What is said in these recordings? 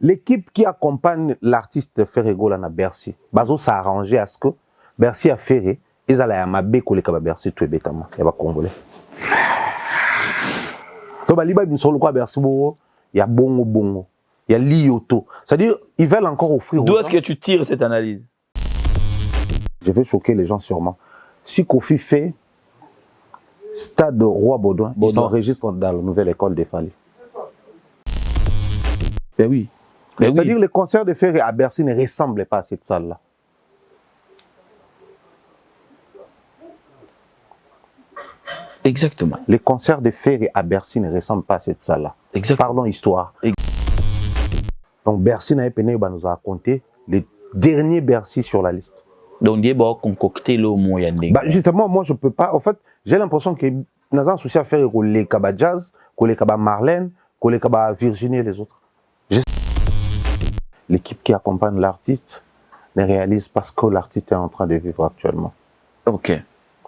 l'équipe qui accompagne l'artiste Ferrego là na Bercy, bazo s'arranger à ce que Bercy a fait ils allaient à Mabé coller comme Bercy tout bêtement, il va congolais. Donc liba bin solo quoi Bercy bo, il y a bongo, il y a lioto. C'est-à-dire ils veulent encore offrir. D'où est-ce que tu tires cette analyse? Je vais choquer les gens sûrement. Si Kofi fait Stade Roi Baudouin, ils s'enregistrent dans la nouvelle école des Fallait. Ben oui. C'est-à-dire les concerts de Ferré à Bercy ne ressemblaient pas à cette salle-là. Exactement. Les concerts de Ferré à Bercy ne ressemblent pas à cette salle-là. Parlons histoire. Donc Bercy n'a pas nous a raconté les derniers Bercy sur la liste. Donc il y a concocté le mot justement, moi je peux pas. En fait, j'ai l'impression que nous avons un souci à faire avec les Kaba Jazz, les Kaba Marlène, les Kaba Virginie et les autres. L'équipe qui accompagne l'artiste ne réalise pas ce que l'artiste est en train de vivre actuellement. Ok.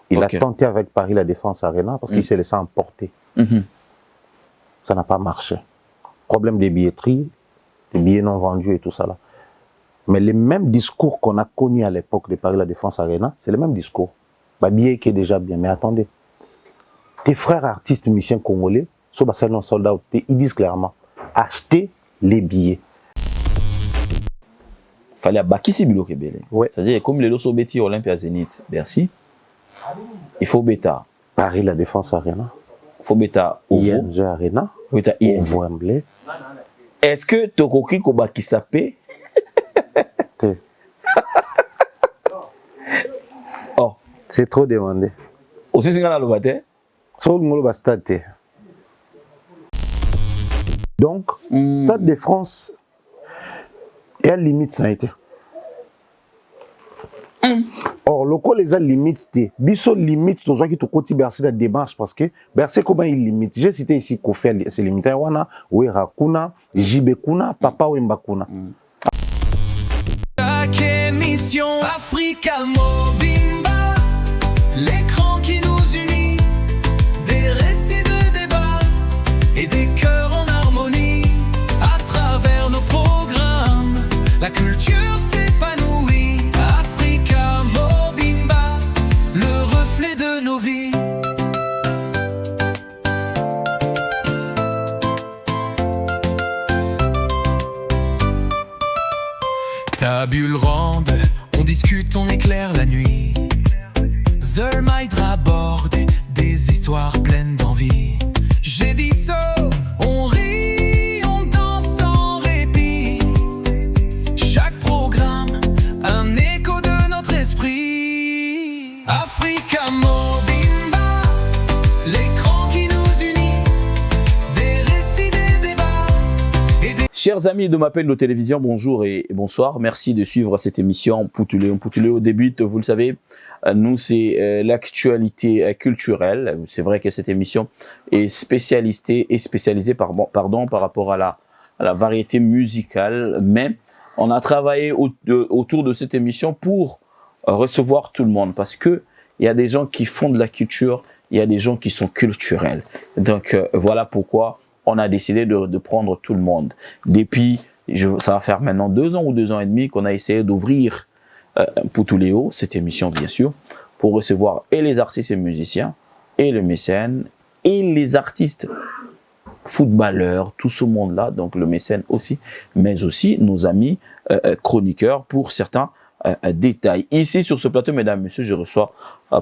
Il a tenté avec Paris la Défense Arena parce qu'il s'est laissé emporter. Ça n'a pas marché. Problème des billetteries, des billets non vendus et tout ça là. Mais les mêmes discours qu'on a connus à l'époque de Paris la Défense Arena, c'est le même discours. Bah, billet qui est déjà bien, mais attendez. Tes frères artistes musiciens congolais, sur Barcelone soldats, ils disent clairement, achetez les billets. Fallait Bakissi Bilo Kebele. Ouais. C'est-à-dire, comme les Loso Beti Olympia Zénith, Bercy, il faut bêta. Paris la Défense Arena. Il faut bêta. ING Arena. Bêta ING. Wembley. Est-ce que Tokoki Kobaki Sapé? Oh. C'est trop demandé. Aussi, c'est le matin. Donc, Stade de France est à la limite, ça a été. Or, le coup, les a limite, biso limite, aux gens qui te côté Bercy la démarche parce que Bercy, comment il limite? J'ai cité ici Kofi, c'est limité, Wana, Ouera Kuna, Jibe Kuna, Papa Wemba Kuna. Chaque émission Africa Mobimba, l'écran qui nous unit, des récits de débat et des cœurs en harmonie. À travers nos programmes, la culture s'épanouit. Africa Mobimba, le reflet de nos vies. Tabule ronde, on discute, on éclaire la nuit. Zermaïdra aborde des histoires pleines d'envie. J'ai dit ça, on rit, on danse sans répit. Chaque programme, un écho de notre esprit. Africa Mobimba, l'écran qui nous unit, des récits, des débats et des... Chers amis de ma peine de télévision, bonjour et bonsoir. Merci de suivre cette émission Poutuléo. Poutuléo débute, vous le savez, nous c'est l'actualité culturelle. C'est vrai que cette émission est spécialisée par rapport à la variété musicale. Mais on a travaillé autour de cette émission pour recevoir tout le monde. Parce qu'il y a des gens qui font de la culture, il y a des gens qui sont culturels. Donc voilà pourquoi on a décidé de prendre tout le monde. Depuis, ça va faire maintenant 2 ans ou 2 ans et demi qu'on a essayé d'ouvrir Poutuléo, cette émission bien sûr, pour recevoir et les artistes et musiciens, et les mécènes, et les artistes footballeurs, tout ce monde-là, donc le mécène aussi, mais aussi nos amis chroniqueurs pour certains détails. Ici sur ce plateau, mesdames et messieurs, je reçois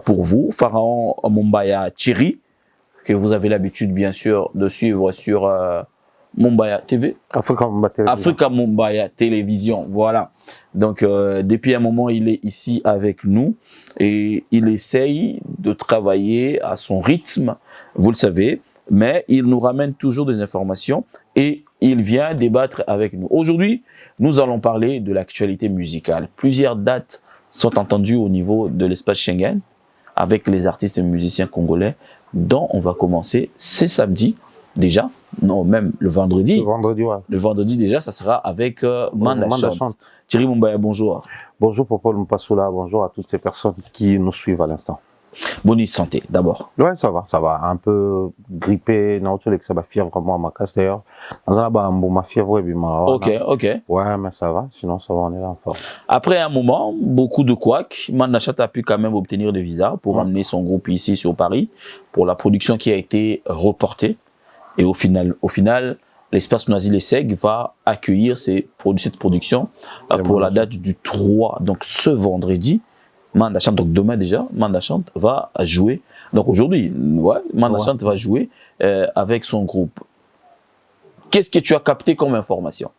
pour vous Pharaon Mumbaya Thierry, que vous avez l'habitude bien sûr de suivre sur Mumbaya TV. Africa Mumbaya Télévision, voilà. Donc depuis un moment, il est ici avec nous et il essaye de travailler à son rythme, vous le savez, mais il nous ramène toujours des informations et il vient débattre avec nous. Aujourd'hui, nous allons parler de l'actualité musicale. Plusieurs dates sont entendues au niveau de l'espace Schengen avec les artistes et musiciens congolais, dont on va commencer ce samedi déjà, non même le vendredi. Le vendredi déjà, ça sera avec Manda Chante. Thierry Mumbaya, bonjour. Bonjour Popol Mpassoula, bonjour à toutes ces personnes qui nous suivent à l'instant. Bonne santé, d'abord. Ouais, ça va. Un peu grippé, non, tu sais que ça va fièvre vraiment à ma casse d'ailleurs. Dans un bas, ma fièvre, et puis Ok. Ouais, mais ça va, sinon ça va, on est là encore. Après un moment, beaucoup de couacs, Mandachat a pu quand même obtenir des visas pour amener son groupe ici sur Paris pour la production qui a été reportée. Et au final, l'espace Noisy-les-Secs va accueillir cette production pour la date du 3. Donc ce vendredi, Mandachat, donc demain déjà, Mandachat va jouer. Donc aujourd'hui, Mandachat va jouer avec son groupe. Qu'est-ce que tu as capté comme information?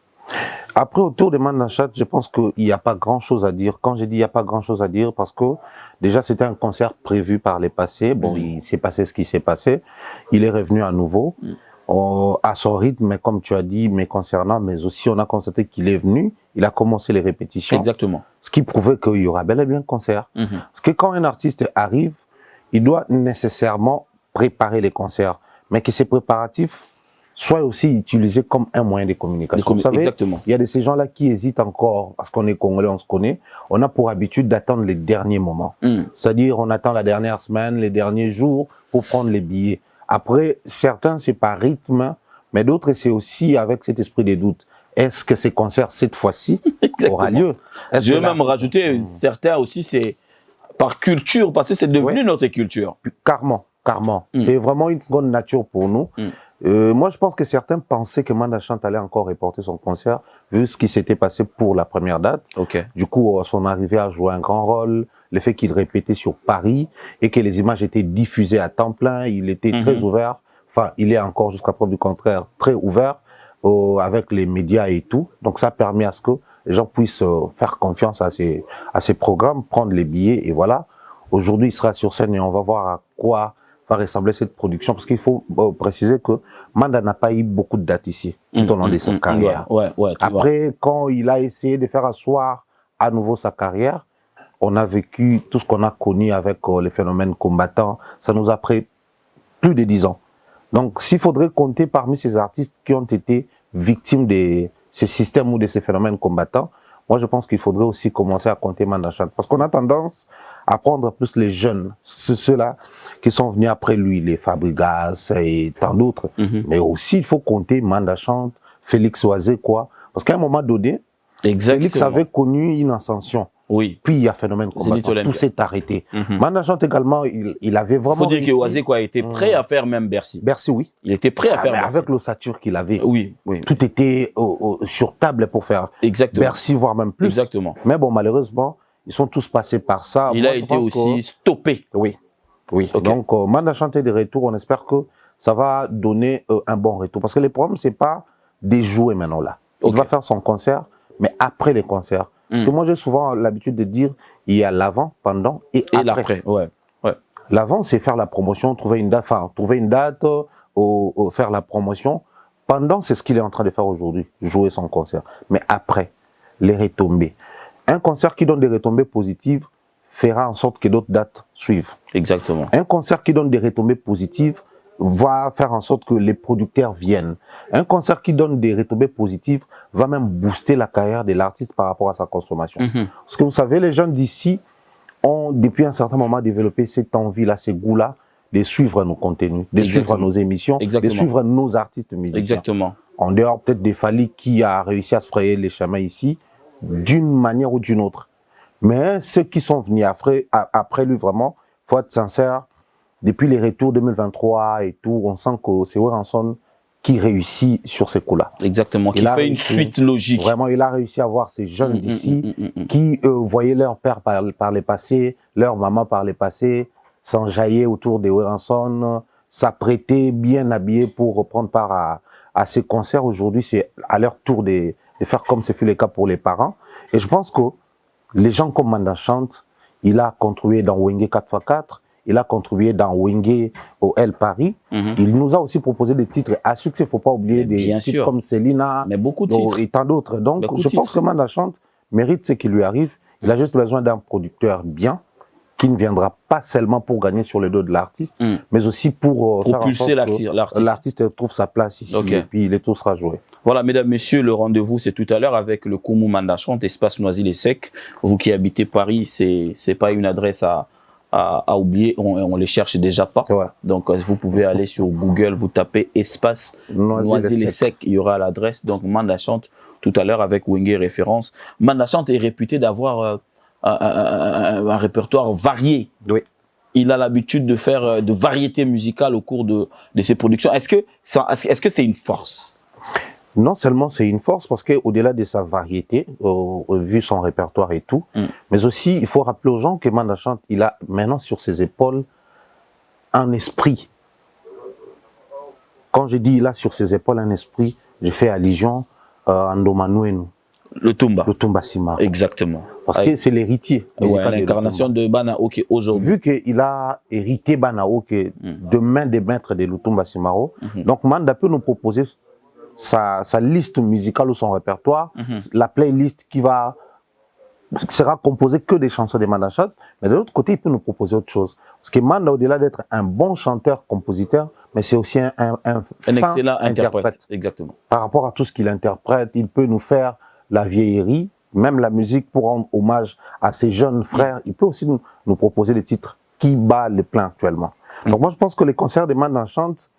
Après, autour de Mandachat, je pense qu'il n'y a pas grand-chose à dire. Quand j'ai dit il n'y a pas grand-chose à dire, parce que déjà c'était un concert prévu par les passés. Bon, il s'est passé ce qui s'est passé. Il est revenu à nouveau. À son rythme, mais comme tu as dit, mais concernant, mais aussi on a constaté qu'il est venu, il a commencé les répétitions. Exactement. Ce qui prouvait qu'il y aura bel et bien un concert. Parce que quand un artiste arrive, il doit nécessairement préparer les concerts, mais que ces préparatifs soient aussi utilisés comme un moyen de communication. Vous savez, exactement. Il y a de ces gens-là qui hésitent encore, parce qu'on est Congolais, on se connaît, on a pour habitude d'attendre les derniers moments. C'est-à-dire, on attend la dernière semaine, les derniers jours pour prendre les billets. Après, certains, c'est par rythme, mais d'autres, c'est aussi avec cet esprit de doute. Est-ce que ces concerts, cette fois-ci, aura lieu? Je vais même rajouter, certains aussi, c'est par culture, parce que c'est devenu notre culture. Carrément. C'est vraiment une seconde nature pour nous. Moi, je pense que certains pensaient que Mandachat allait encore reporter son concert, vu ce qui s'était passé pour la première date. Du coup, son arrivée a joué un grand rôle. Le fait qu'il répétait sur Paris et que les images étaient diffusées à temps plein, il était très ouvert. Enfin, il est encore, jusqu'à preuve du contraire, très ouvert avec les médias et tout. Donc, ça a permis à ce que les gens puissent faire confiance à ces programmes, prendre les billets et voilà. Aujourd'hui, il sera sur scène et on va voir à quoi va ressembler cette production, parce qu'il faut préciser que Manda n'a pas eu beaucoup de dates ici tout au long de sa carrière. Après, quand il a essayé de faire asseoir à nouveau sa carrière, on a vécu tout ce qu'on a connu avec les phénomènes combattants. Ça nous a pris plus de 10 ans. Donc, s'il faudrait compter parmi ces artistes qui ont été victimes de ces systèmes ou de ces phénomènes combattants, moi, je pense qu'il faudrait aussi commencer à compter Mandachat. Parce qu'on a tendance à prendre plus les jeunes, ceux-là qui sont venus après lui, les Fabregas et tant d'autres. Mais aussi, il faut compter Mandachat, Félix Oisé, quoi. Parce qu'à un moment donné, Félix avait connu une ascension. Puis il y a phénomène combattant, tout s'est arrêté. Mandachat également, il avait vraiment. Il faut dire que Oisé était prêt à faire même Bercy. Bercy, oui. Il était prêt à faire. Mais avec l'ossature qu'il avait, tout était sur table pour faire Bercy, voire même plus. Mais bon, malheureusement, ils sont tous passés par ça. Il a été aussi stoppé. Donc, Mandachat est de retour, on espère que ça va donner un bon retour. Parce que le problème, c'est pas de jouer maintenant là. Il va faire son concert, mais après les concerts. Parce que moi, j'ai souvent l'habitude de dire, il y a l'avant, pendant et après. L'avant, c'est faire la promotion, trouver une date, faire la promotion. Pendant, c'est ce qu'il est en train de faire aujourd'hui, jouer son concert. Mais après, les retombées. Un concert qui donne des retombées positives fera en sorte que d'autres dates suivent. Un concert qui donne des retombées positives va faire en sorte que les producteurs viennent. Un concert qui donne des retombées positives va même booster la carrière de l'artiste par rapport à sa consommation. Parce que vous savez, les gens d'ici ont depuis un certain moment développé cette envie-là, ce goût-là, de suivre nos contenus, de suivre nos émissions, de suivre nos artistes musiciens. En dehors peut-être des Fally qui a réussi à se frayer les chemins ici, d'une manière ou d'une autre. Mais ceux qui sont venus après lui, vraiment, il faut être sincère, depuis les retours 2023 et tout, on sent que c'est Weranson qui réussit sur ces coups-là. Qui fait une suite logique. Vraiment, il a réussi à voir ces jeunes d'ici qui voyaient leur père par les passés, leur maman par les passés, s'enjailler autour de Weranson, s'apprêter bien habillés pour reprendre part à ces concerts. Aujourd'hui, c'est à leur tour de faire comme ce fut le cas pour les parents. Et je pense que les gens comme Mandachat, il a contribué dans Wenge 4x4, il a contribué dans Wenge au L Paris. Il nous a aussi proposé des titres à succès. Il ne faut pas oublier des titres comme Selina et tant d'autres. Donc, je pense que Mandachat mérite ce qui lui arrive. Il a juste besoin d'un producteur bien qui ne viendra pas seulement pour gagner sur le dos de l'artiste, mais aussi pour faire en sorte que l'artiste trouve sa place ici et puis le tour sera joué. Voilà, mesdames, messieurs, le rendez-vous, c'est tout à l'heure avec le Koumou Mandachat, espace Noisy-les-Secs. Vous qui habitez Paris, c'est pas une adresse à à oublier, on les cherche déjà pas. Ouais. Donc vous pouvez aller sur Google, vous tapez espace Noisy-le-Sec, il y aura l'adresse. Donc Manda chante tout à l'heure avec Wenge référence. Manda chante est réputé d'avoir un répertoire varié. Oui. Il a l'habitude de faire de variétés musicales au cours de ses productions. Est-ce que c'est une force? Non seulement c'est une force, parce qu'au-delà de sa variété, vu son répertoire et tout, mais aussi, il faut rappeler aux gens que Manda chante, il a maintenant sur ses épaules un esprit. Quand je dis il a sur ses épaules un esprit, je fais allusion à Ndomanuenu. Le Tumba. Le Tumba Simaro. Exactement. Parce que c'est l'héritier musical de l'incarnation de Banao qui aujourd'hui. Vu qu'il a hérité Banao de main des maîtres de Lutumba Simaro, donc Manda peut nous proposer sa liste musicale ou son répertoire, la playlist qui sera composée que des chansons de Manda chante, mais de l'autre côté, il peut nous proposer autre chose. Parce que Manda, au-delà d'être un bon chanteur-compositeur, mais c'est aussi un excellent interprète. Exactement. Par rapport à tout ce qu'il interprète, il peut nous faire la vieillerie, même la musique pour rendre hommage à ses jeunes frères. Il peut aussi nous proposer des titres qui bat les pleins actuellement. Donc moi, je pense que les concerts de Manda chante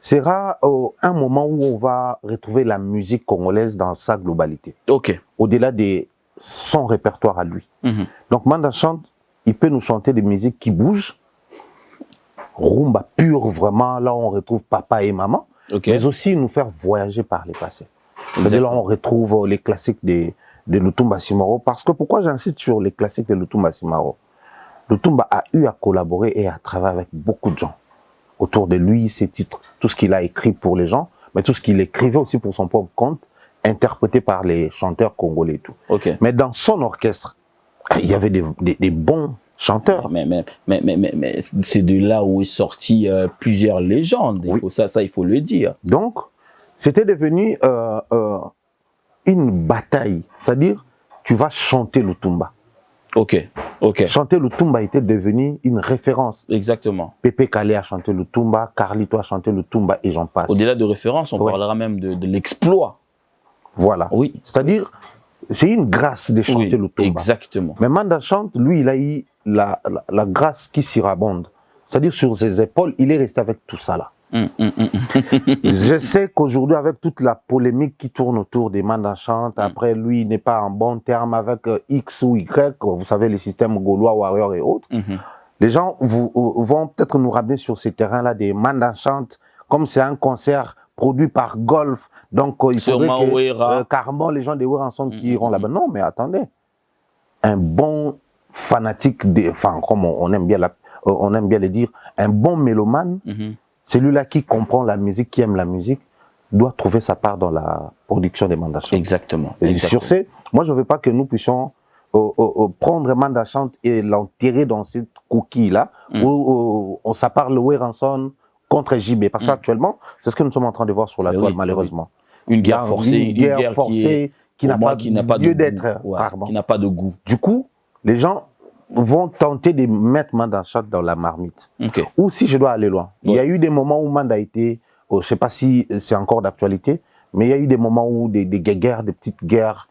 sera un moment où on va retrouver la musique congolaise dans sa globalité. Ok. Au-delà de son répertoire à lui. Donc Manda chante, il peut nous chanter des musiques qui bougent, rumba pure vraiment, là on retrouve papa et maman, mais aussi nous faire voyager par les passés. C'est-à-dire là on retrouve les classiques de Lutumba Simaro, parce que pourquoi j'insiste sur les classiques de Lutumba Simaro? Lutumba a eu à collaborer et à travailler avec beaucoup de gens. Autour de lui, ses titres, tout ce qu'il a écrit pour les gens, mais tout ce qu'il écrivait aussi pour son propre compte, interprété par les chanteurs congolais et tout. Mais dans son orchestre, il y avait des bons chanteurs. Mais c'est de là où est sorti plusieurs légendes. Il faut le dire. Donc, c'était devenu une bataille. C'est-à-dire, tu vas chanter Lutumba. Chanter Lutumba était devenu une référence. Exactement. Pépé Kalé a chanté Lutumba, Carlito a chanté Lutumba et j'en passe. Au-delà de référence, on parlera même de l'exploit. Voilà. Oui. C'est-à-dire, c'est une grâce de chanter Lutumba. Exactement. Mais Manda chante, lui, il a eu la grâce qui surabonde. C'est-à-dire, sur ses épaules, il est resté avec tout ça là. Je sais qu'aujourd'hui, avec toute la polémique qui tourne autour des Manda chante, après lui, il n'est pas en bon terme avec X ou Y, vous savez, les systèmes gaulois, warriors et autres. Les gens vont peut-être nous ramener sur ces terrains-là des Manda chante, comme c'est un concert produit par Golf, donc il faudrait que carrément les gens des Ouéranson qui iront là-bas. Non, mais attendez, un bon fanatique, enfin, comme on aime bien le dire, un bon mélomane, celui-là qui comprend la musique, qui aime la musique, doit trouver sa part dans la production des Manda chante. Exactement. Et sur ce, moi je ne veux pas que nous puissions prendre Manda chante et l'enterrer dans cette coquille-là, où on s'appare le Ouéranson contre JB. Parce qu'actuellement, c'est ce que nous sommes en train de voir sur la toile, malheureusement. Une guerre forcée. Une guerre forcée qui n'a pas lieu d'être. Qui n'a pas de goût. Du coup, les gens vont tenter de mettre Manda chante dans la marmite. Ou si je dois aller loin. Il y a eu des moments où Manda a été, je ne sais pas si c'est encore d'actualité, mais il y a eu des moments où des guerres, des petites guerres,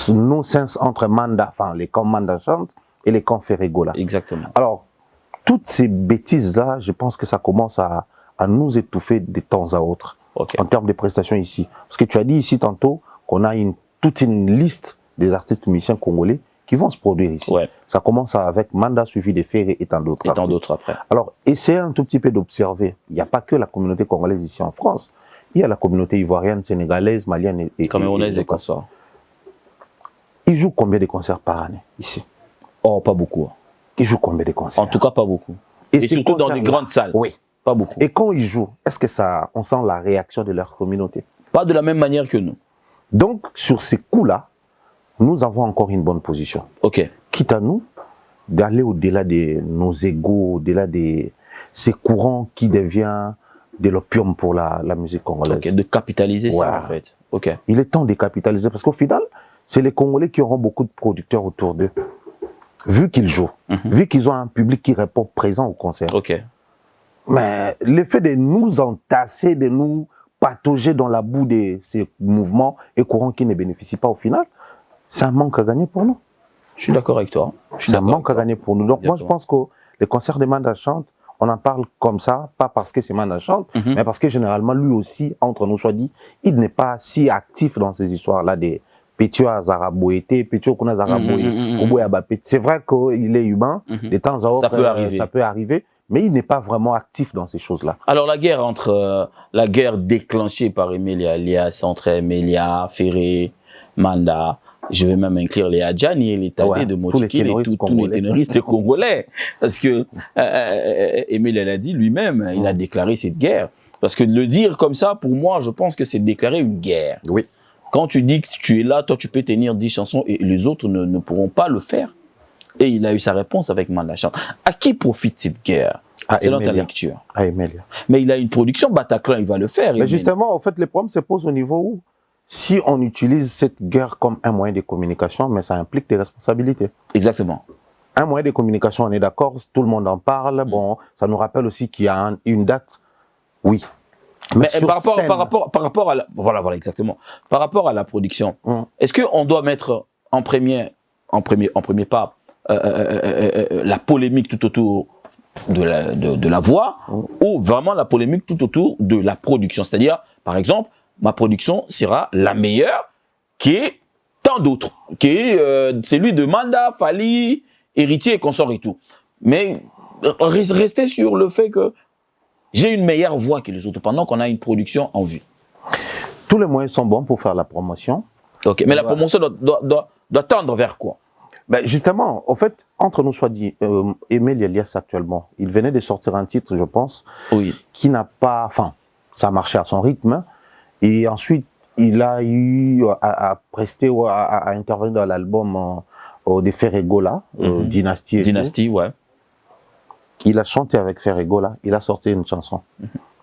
non-sens entre Manda, enfin les camps Manda chante et les camps Ferregola. Exactement. Alors, toutes ces bêtises-là, je pense que ça commence à nous étouffer de temps à autre, en termes de prestations ici. Parce que tu as dit ici tantôt qu'on a toute une liste des artistes musiciens congolais qui vont se produire ici. Ça commence avec Manda, suivi de Ferré et tant d'autres après. Alors, essayez un tout petit peu d'observer. Il n'y a pas que la communauté congolaise ici en France. Il y a la communauté ivoirienne, sénégalaise, malienne et camerounaise et consorts. Ils jouent combien de concerts par année ici? Oh, pas beaucoup. Ils jouent combien de concerts? En tout cas, pas beaucoup. Et surtout dans les grandes salles. Oui. Pas beaucoup. Et quand ils jouent, est-ce que on sent la réaction de leur communauté? Pas de la même manière que nous. Donc, sur ces coups-là, nous avons encore une bonne position. Quitte à nous d'aller au-delà de nos égos, au-delà de ces courants qui deviennent de l'opium pour la musique congolaise. De capitaliser ça, en fait. Il est temps de capitaliser parce qu'au final, c'est les Congolais qui auront beaucoup de producteurs autour d'eux. Vu qu'ils jouent, vu qu'ils ont un public qui répond présent au concert. Mais le fait de nous entasser, de nous patauger dans la boue de ces mouvements et courants qui ne bénéficient pas au final, c'est un manque à gagner pour nous. Je suis d'accord avec toi. C'est un manque à gagner pour nous. Donc moi, je Exactement. pense que les concerts de Manda chante, on en parle comme ça, pas parce que c'est Manda chante, mais parce que généralement, lui aussi, entre nous soit dit, il n'est pas si actif dans ces histoires-là des Pétio Azaraboété, Pétio Kuna Azaraboé, c'est vrai qu'il est humain, de temps à autre, ça peut arriver, mais il n'est pas vraiment actif dans ces choses-là. Alors la guerre la guerre déclenchée par Emilia Elias entre Emilia, Ferré, Manda, je vais même inclure les Adjani et les Tadé de Mochikil et tous les ténoristes congolais. Parce que Emilia l'a dit lui-même, il a déclaré cette guerre. Parce que de le dire comme ça, pour moi, je pense que c'est déclarer une guerre. Oui. Quand tu dis que tu es là, toi tu peux tenir 10 chansons et les autres ne pourront pas le faire. Et il a eu sa réponse avec Manda Chante. À qui profite cette guerre? Selon ta lecture. À Emilia. Mais il a une production, Bataclan, il va le faire. Mais justement, en fait, les problèmes se posent au niveau où, si on utilise cette guerre comme un moyen de communication, mais ça implique des responsabilités. Exactement. Un moyen de communication, on est d'accord, tout le monde en parle. Bon, ça nous rappelle aussi qu'il y a une date. Oui. Mais par rapport à la, voilà, exactement. Par rapport à la production, est-ce qu'on doit mettre en premier pas la polémique tout autour de la voix ou vraiment la polémique tout autour de la production? C'est-à-dire, par exemple, ma production sera la meilleure qui est tant d'autres, qui est celui de Manda, Fali, Héritier et consort et tout. Mais rester sur le fait que j'ai une meilleure voix que les autres pendant qu'on a une production en vue. Tous les moyens sont bons pour faire la promotion. Ok, mais la promotion doit tendre vers quoi? Ben justement, en fait, entre nous soit dit, Emilia Elias actuellement, il venait de sortir un titre, je pense, qui n'a pas... Enfin, ça marchait à son rythme. Et ensuite, il a eu à prester ou à intervenir dans l'album de Ferregola, Dynastie. Dynastie, ouais. Il a chanté avec Ferregola, il a sorti une chanson.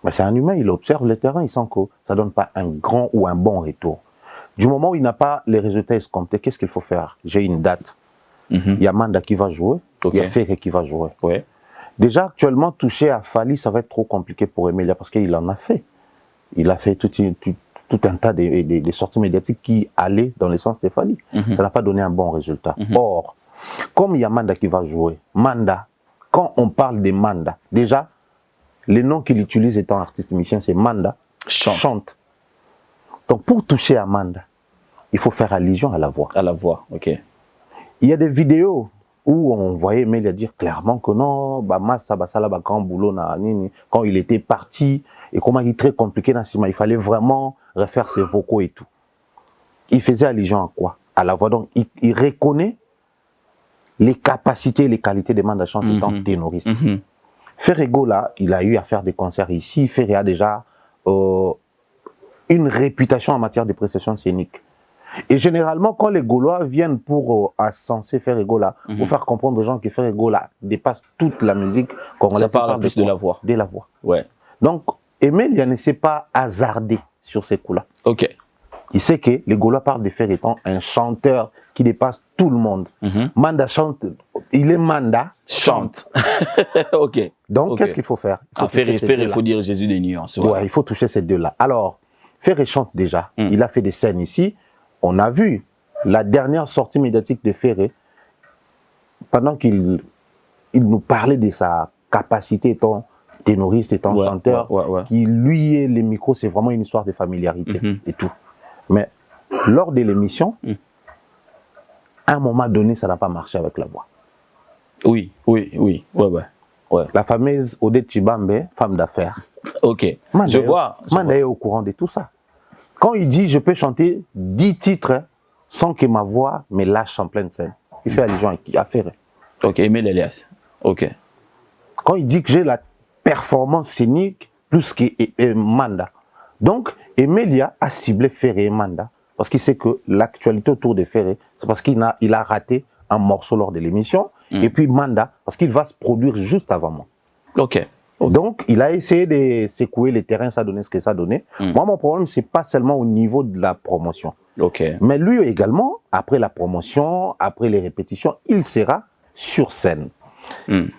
Mais c'est un humain, il observe le terrain, il sent que ça ne donne pas un grand ou un bon retour. Du moment où il n'a pas les résultats escomptés, qu'est-ce qu'il faut faire? J'ai une date. Il y a Manda qui va jouer, il y a Ferré qui va jouer. Ouais. Déjà, actuellement, toucher à Fali, ça va être trop compliqué pour Emilia parce qu'il en a fait. Il a fait tout un tas de sorties médiatiques qui allaient dans le sens de Fali. Ça n'a pas donné un bon résultat. Or, comme il y a Manda qui va jouer, Manda, quand on parle de Manda, déjà, les noms qu'il utilise étant artiste musicien, c'est Manda, chante. Donc, pour toucher à Manda, il faut faire allusion à la voix. À la voix, ok. Il y a des vidéos où on voyait Emilia dire clairement que non, bah Massa, bah ça là, bah grand boulot na nini, quand il était parti et comment il est très compliqué dans ce moment, il fallait vraiment refaire ses vocaux et tout. Il faisait allusion à quoi? À la voix. Donc il reconnaît les capacités et les qualités des Manda Chante étant ténoriste. Ferrego là, il a eu à faire des concerts ici. Ferré a déjà une réputation en matière de prestations scéniques. Et généralement, quand les Gaulois viennent pour ascenser Ferregola, pour faire comprendre aux gens que Ferregola dépasse toute la musique congolaise, ça parle plus de la voix. De la voix. Ouais. Donc, Emilia ne s'est pas hasardé sur ces coups-là. Ok. Il sait que les Gaulois parlent de Ferré étant un chanteur qui dépasse tout le monde. Manda chante, il est Manda. Chante. Ok. Donc, qu'est-ce qu'il faut faire? Ferré, il faut dire Jésus des nuances. Voilà. Ouais, il faut toucher ces deux-là. Alors, Ferré chante déjà. Il a fait des scènes ici. On a vu la dernière sortie médiatique de Ferré, pendant qu'il nous parlait de sa capacité étant ténoriste, étant chanteur, qui lui et les micros, c'est vraiment une histoire de familiarité et tout. Mais lors de l'émission, à un moment donné, ça n'a pas marché avec la voix. Oui. Ouais. La fameuse Odette Chibambe, femme d'affaires. Ok, je vois. Manda est au courant de tout ça. Quand il dit, je peux chanter 10 titres sans que ma voix me lâche en pleine scène, il fait allusion à Ferré. Ok, Emilia Elias. Ok. Quand il dit que j'ai la performance scénique plus que Manda. Donc, Emilia a ciblé Ferré et Manda parce qu'il sait que l'actualité autour de Ferré, c'est parce qu'il a raté un morceau lors de l'émission. Et puis Manda, parce qu'il va se produire juste avant moi. Ok. Donc, il a essayé de secouer les terrains, ça donnait ce que ça donnait. Moi, mon problème, c'est pas seulement au niveau de la promotion. Mais lui également, après la promotion, après les répétitions, il sera sur scène.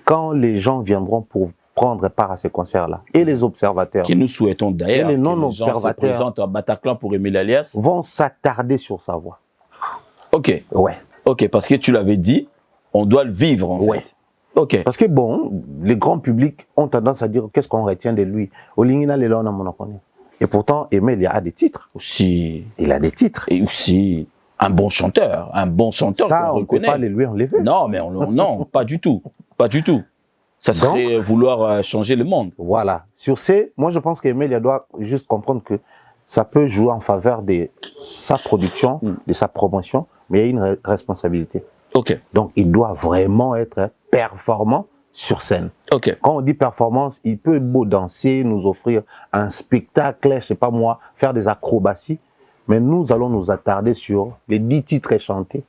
Quand les gens viendront pour prendre part à ces concerts-là, et les observateurs, que nous souhaitons d'ailleurs, et les non-observateurs à Bataclan pour Emilia Elias, vont s'attarder sur sa voix. Ok. Ouais. Ok, parce que tu l'avais dit, on doit le vivre en fait. Ok. Parce que bon, les grands publics ont tendance à dire qu'est-ce qu'on retient de lui. Olingina Lelona Monokone. Et pourtant, Aimé, il a des titres. Aussi. Il a des titres. Et aussi, un bon chanteur. Ça, on ne peut pas les lui enlever. Non, mais non, pas du tout. Pas du tout. Ça serait vouloir changer le monde. Voilà. Sur ces, moi je pense qu'Aimé, il doit juste comprendre que ça peut jouer en faveur de sa production, de sa promotion, mais il y a une responsabilité. Ok. Donc, il doit vraiment être performant sur scène. Ok. Quand on dit performance, il peut beau danser, nous offrir un spectacle, je sais pas moi, faire des acrobaties, mais nous allons nous attarder sur les 10 titres chantés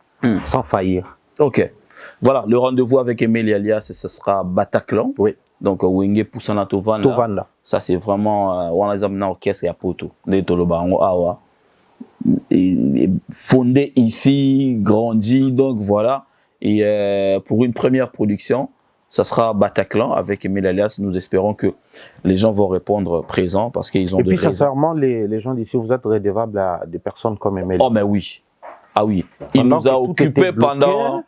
sans faillir. Ok. Voilà, le rendez-vous avec Aimé Alias, ce sera Bataclan. Oui. Donc, Wenge Poussana Tovanda. Tovanda. Ça, c'est vraiment, on a un orchestre à Poto. Fondé ici, grandi, donc voilà. Et pour une première production, ça sera Bataclan avec Aimé Alias. Nous espérons que les gens vont répondre présents parce qu'ils ont et puis, sincèrement, les gens d'ici, vous êtes redevables à des personnes comme Aimé. Oh, mais oui. Ah oui. Il nous a occupés pendant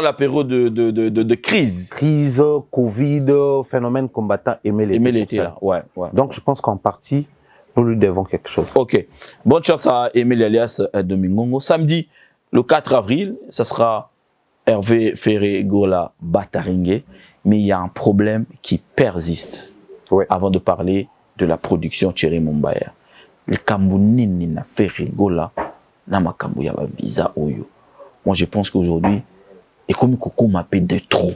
la période de crise. Crise, Covid, phénomène combattant, Aimé était là. Ouais. Donc, je pense qu'en partie, nous lui devons quelque chose. Ok. Bonne chance à Aimé Alias Domingongo. Samedi, le 4 avril, ça sera Hervé Ferregola Bataringue. Mais il y a un problème qui persiste. Ouais. Avant de parler de la production Thierry Mumbaya. Le Kambounini na Ferregola na makambu ya visa oyo. Moi, je pense qu'aujourd'hui, et comme Coco m'appelle de trop,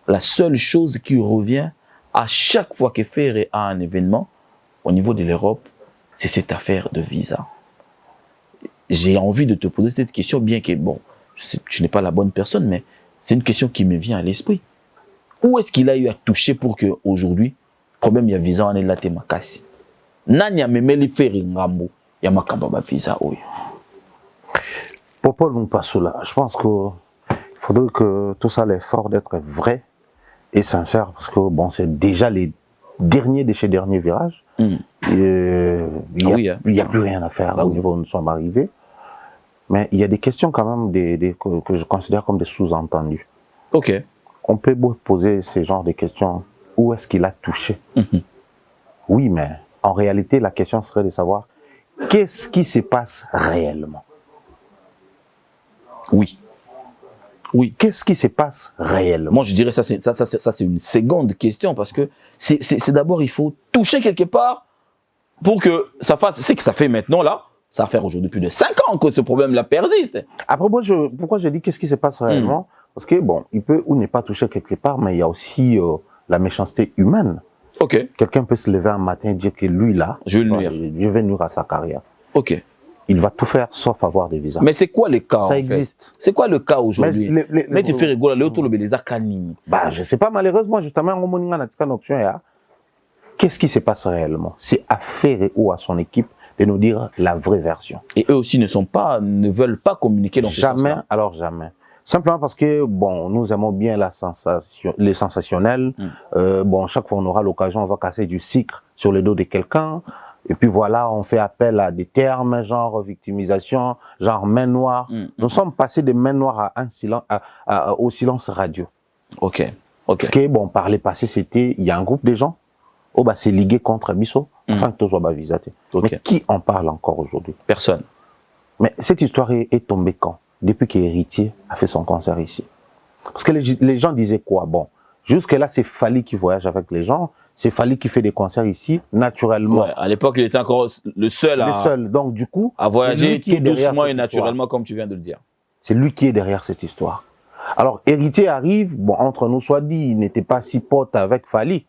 la seule chose qui revient à chaque fois que Ferré a un événement au niveau de l'Europe, c'est cette affaire de visa. J'ai envie de te poser cette question, bien que, bon, tu n'es pas la bonne personne, mais c'est une question qui me vient à l'esprit. Où est-ce qu'il a eu à toucher pour qu'aujourd'hui, le problème, il y a visa, on est là, makasi. Nanya memeli Ferré ngambo, il y a makamba visa oyo. Pour Paul Mpassoula, je pense qu'il faudrait que tout ça l'effort d'être vrai et sincère parce que bon, c'est déjà les derniers de ces derniers virages. Il n'y a plus rien à faire au niveau où nous sommes arrivés. Mais il y a des questions quand même que je considère comme des sous-entendus. Ok. On peut poser ce genre de questions. Où est-ce qu'il a touché? Oui, mais en réalité, la question serait de savoir qu'est-ce qui se passe réellement? Oui. Qu'est-ce qui se passe réellement? Moi, je dirais ça, c'est une seconde question parce que c'est d'abord, il faut toucher quelque part pour que ça fasse. C'est que ça fait maintenant, là, ça va faire aujourd'hui plus de 5 ans que ce problème-là persiste. Après, pourquoi je dis qu'est-ce qui se passe réellement? Parce que, bon, il peut ou n'est pas touché quelque part, mais il y a aussi la méchanceté humaine. Ok. Quelqu'un peut se lever un matin et dire que lui, là, je vais nuire à sa carrière. Ok. Il va tout faire sauf avoir des visas. Mais c'est quoi le cas? Ça existe. C'est quoi le cas aujourd'hui? Mais tu fais rigoler, les akanini. Bah, je sais pas, malheureusement, justement, on a une option. Qu'est-ce qui se passe réellement? C'est à Ferré ou à son équipe de nous dire la vraie version. Et eux aussi ne veulent pas communiquer dans ce sens-là. Jamais, alors jamais. Simplement parce que, bon, nous aimons bien les sensationnels. Bon, chaque fois on aura l'occasion, on va casser du sucre sur le dos de quelqu'un. Et puis voilà, on fait appel à des termes, genre victimisation, genre main noire. Nous sommes passés de main noire au silence radio. Ok. Parce que, bon, par le passé, il y a un groupe de gens, c'est ligué contre Bisso, afin que tout soit visaté. Mais qui en parle encore aujourd'hui? Personne. Mais cette histoire est tombée quand? Depuis qu'Héritier a fait son concert ici. Parce que les gens disaient quoi? Bon, jusque-là, c'est Fally qui voyage avec les gens. C'est Fally qui fait des concerts ici, naturellement. Ouais, à l'époque, il était encore le seul Donc, du coup, à voyager tout doucement et naturellement, comme tu viens de le dire. C'est lui qui est derrière cette histoire. Alors, Héritier arrive, bon, entre nous soit dit, il n'était pas si pote avec Fally.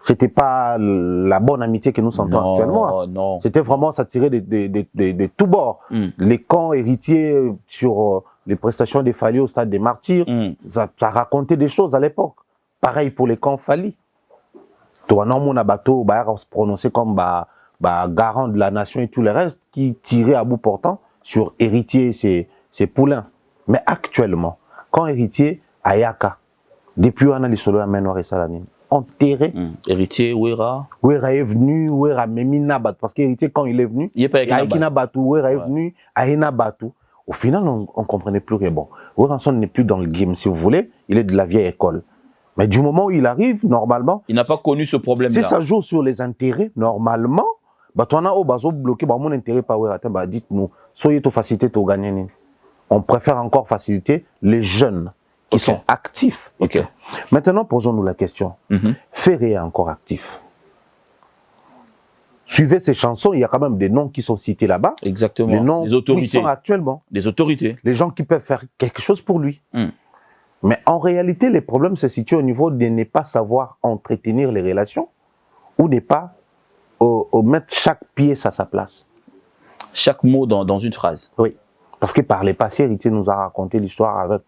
C'était pas la bonne amitié que nous sentons actuellement. Non. C'était vraiment, ça tirait de tous bords. Les camps Héritiers sur les prestations des Fally au stade des Martyrs, ça racontait des choses à l'époque. Pareil pour les camps Fally. Toi, non, mon abato, se prononcer comme garant de la nation et tout le reste, qui tirait à bout portant sur Héritier et ses poulains. Mais actuellement, quand Héritier, Ayaka, depuis on a les solos à main noire et salanine, enterré. Héritier, Ouera. Ouera est venu, Ouera Memina Batou. Parce qu'héritier, quand il est venu, Il est pas avec Batou, Ouera est venu, Aïna Batou. Au final, on ne comprenait plus rien. Bon, Ouera n'est plus dans le game, si vous voulez. Il est de la vieille école. Mais du moment où il arrive, normalement... Il n'a pas connu ce problème-là. Si ça joue sur les intérêts, normalement, bah, on a bloqué, bah, mon intérêt pas Ouera. Bah, dites-nous, soyez tout facilité, tout gagner. On préfère encore faciliter les jeunes qui sont actifs. Maintenant, posons-nous la question. Ferré est encore actif. Suivez ces chansons, il y a quand même des noms qui sont cités là-bas. Exactement. Les noms les autorités. qui sont actuellement. Les autorités. Les gens qui peuvent faire quelque chose pour lui. Mais en réalité, les problèmes se situent au niveau de ne pas savoir entretenir les relations ou ne pas mettre chaque pièce à sa place. Chaque mot dans une phrase. Oui. Parce que par les passés, Héritier nous a raconté l'histoire avec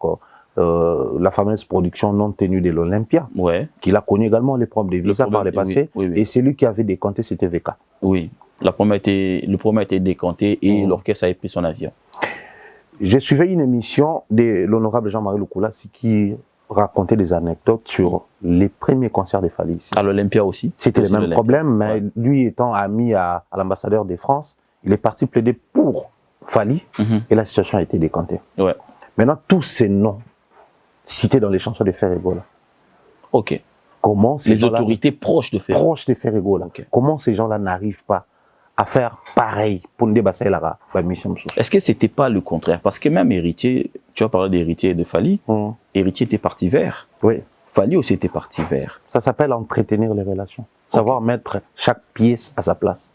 la fameuse production non tenue de l'Olympia, qu'il a connu également les problèmes de visa par les passés, et celui qui avait décanté, c'était VK. Oui, le problème a été décanté et l'orchestre avait pris son avion. Je suivais une émission de l'honorable Jean-Marie Lukula qui racontait des anecdotes sur les premiers concerts de Fally ici. À l'Olympia aussi. C'était le même problème, mais lui étant ami à l'ambassadeur de France, il est parti plaider pour Fally et la situation a été décantée. Maintenant, tous ces noms cités dans les chansons de Ferrego là. Comment ces les autorités proches de Ferrego là. Comment ces gens-là n'arrivent pas à faire pareil pour nous débasser la mission. Est-ce que c'était pas le contraire? Parce que même Héritier, tu as parlé d'Héritier et de Fally, Héritier était parti vert. Oui. Fally aussi était parti vert. Ça s'appelle entretenir les relations. Savoir mettre chaque pièce à sa place.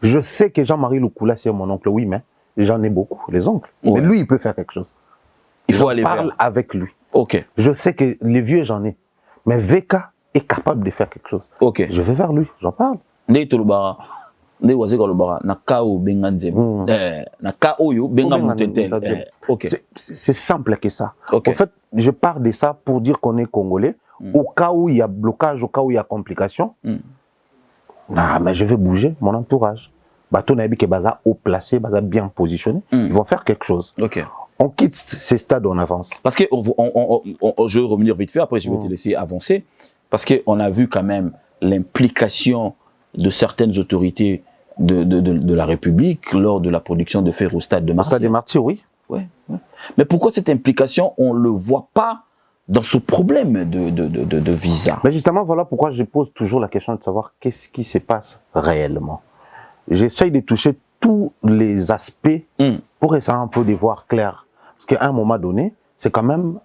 Je sais que Jean-Marie Lukula, c'est mon oncle, oui, mais j'en ai beaucoup, les oncles. Mais lui, il peut faire quelque chose. Il faut aller parle avec lui. Ok. Je sais que les vieux, j'en ai. Mais VK est capable de faire quelque chose. Ok. Je vais vers lui, j'en parle. C'est simple que ça. Okay. En fait, je pars de ça pour dire qu'on est Congolais. Au cas où il y a blocage, au cas où il y a complication, non, mais je vais bouger mon entourage. Bateau Nabi qui est haut placé, bien positionné, ils vont faire quelque chose. Ok. On quitte ces stades, on avance. Parce que je vais revenir vite fait, après je vais te laisser avancer. Parce qu'on a vu quand même l'implication de certaines autorités de la République lors de la production de Ferro au Stade de Martyrs. Stade de Martyrs, oui. Mais pourquoi cette implication, on ne le voit pas dans ce problème de visa? Mais justement, voilà pourquoi je pose toujours la question de savoir qu'est-ce qui se passe réellement. J'essaye de toucher tous les aspects pour essayer un peu de voir clair. Parce qu'à un moment donné, c'est quand même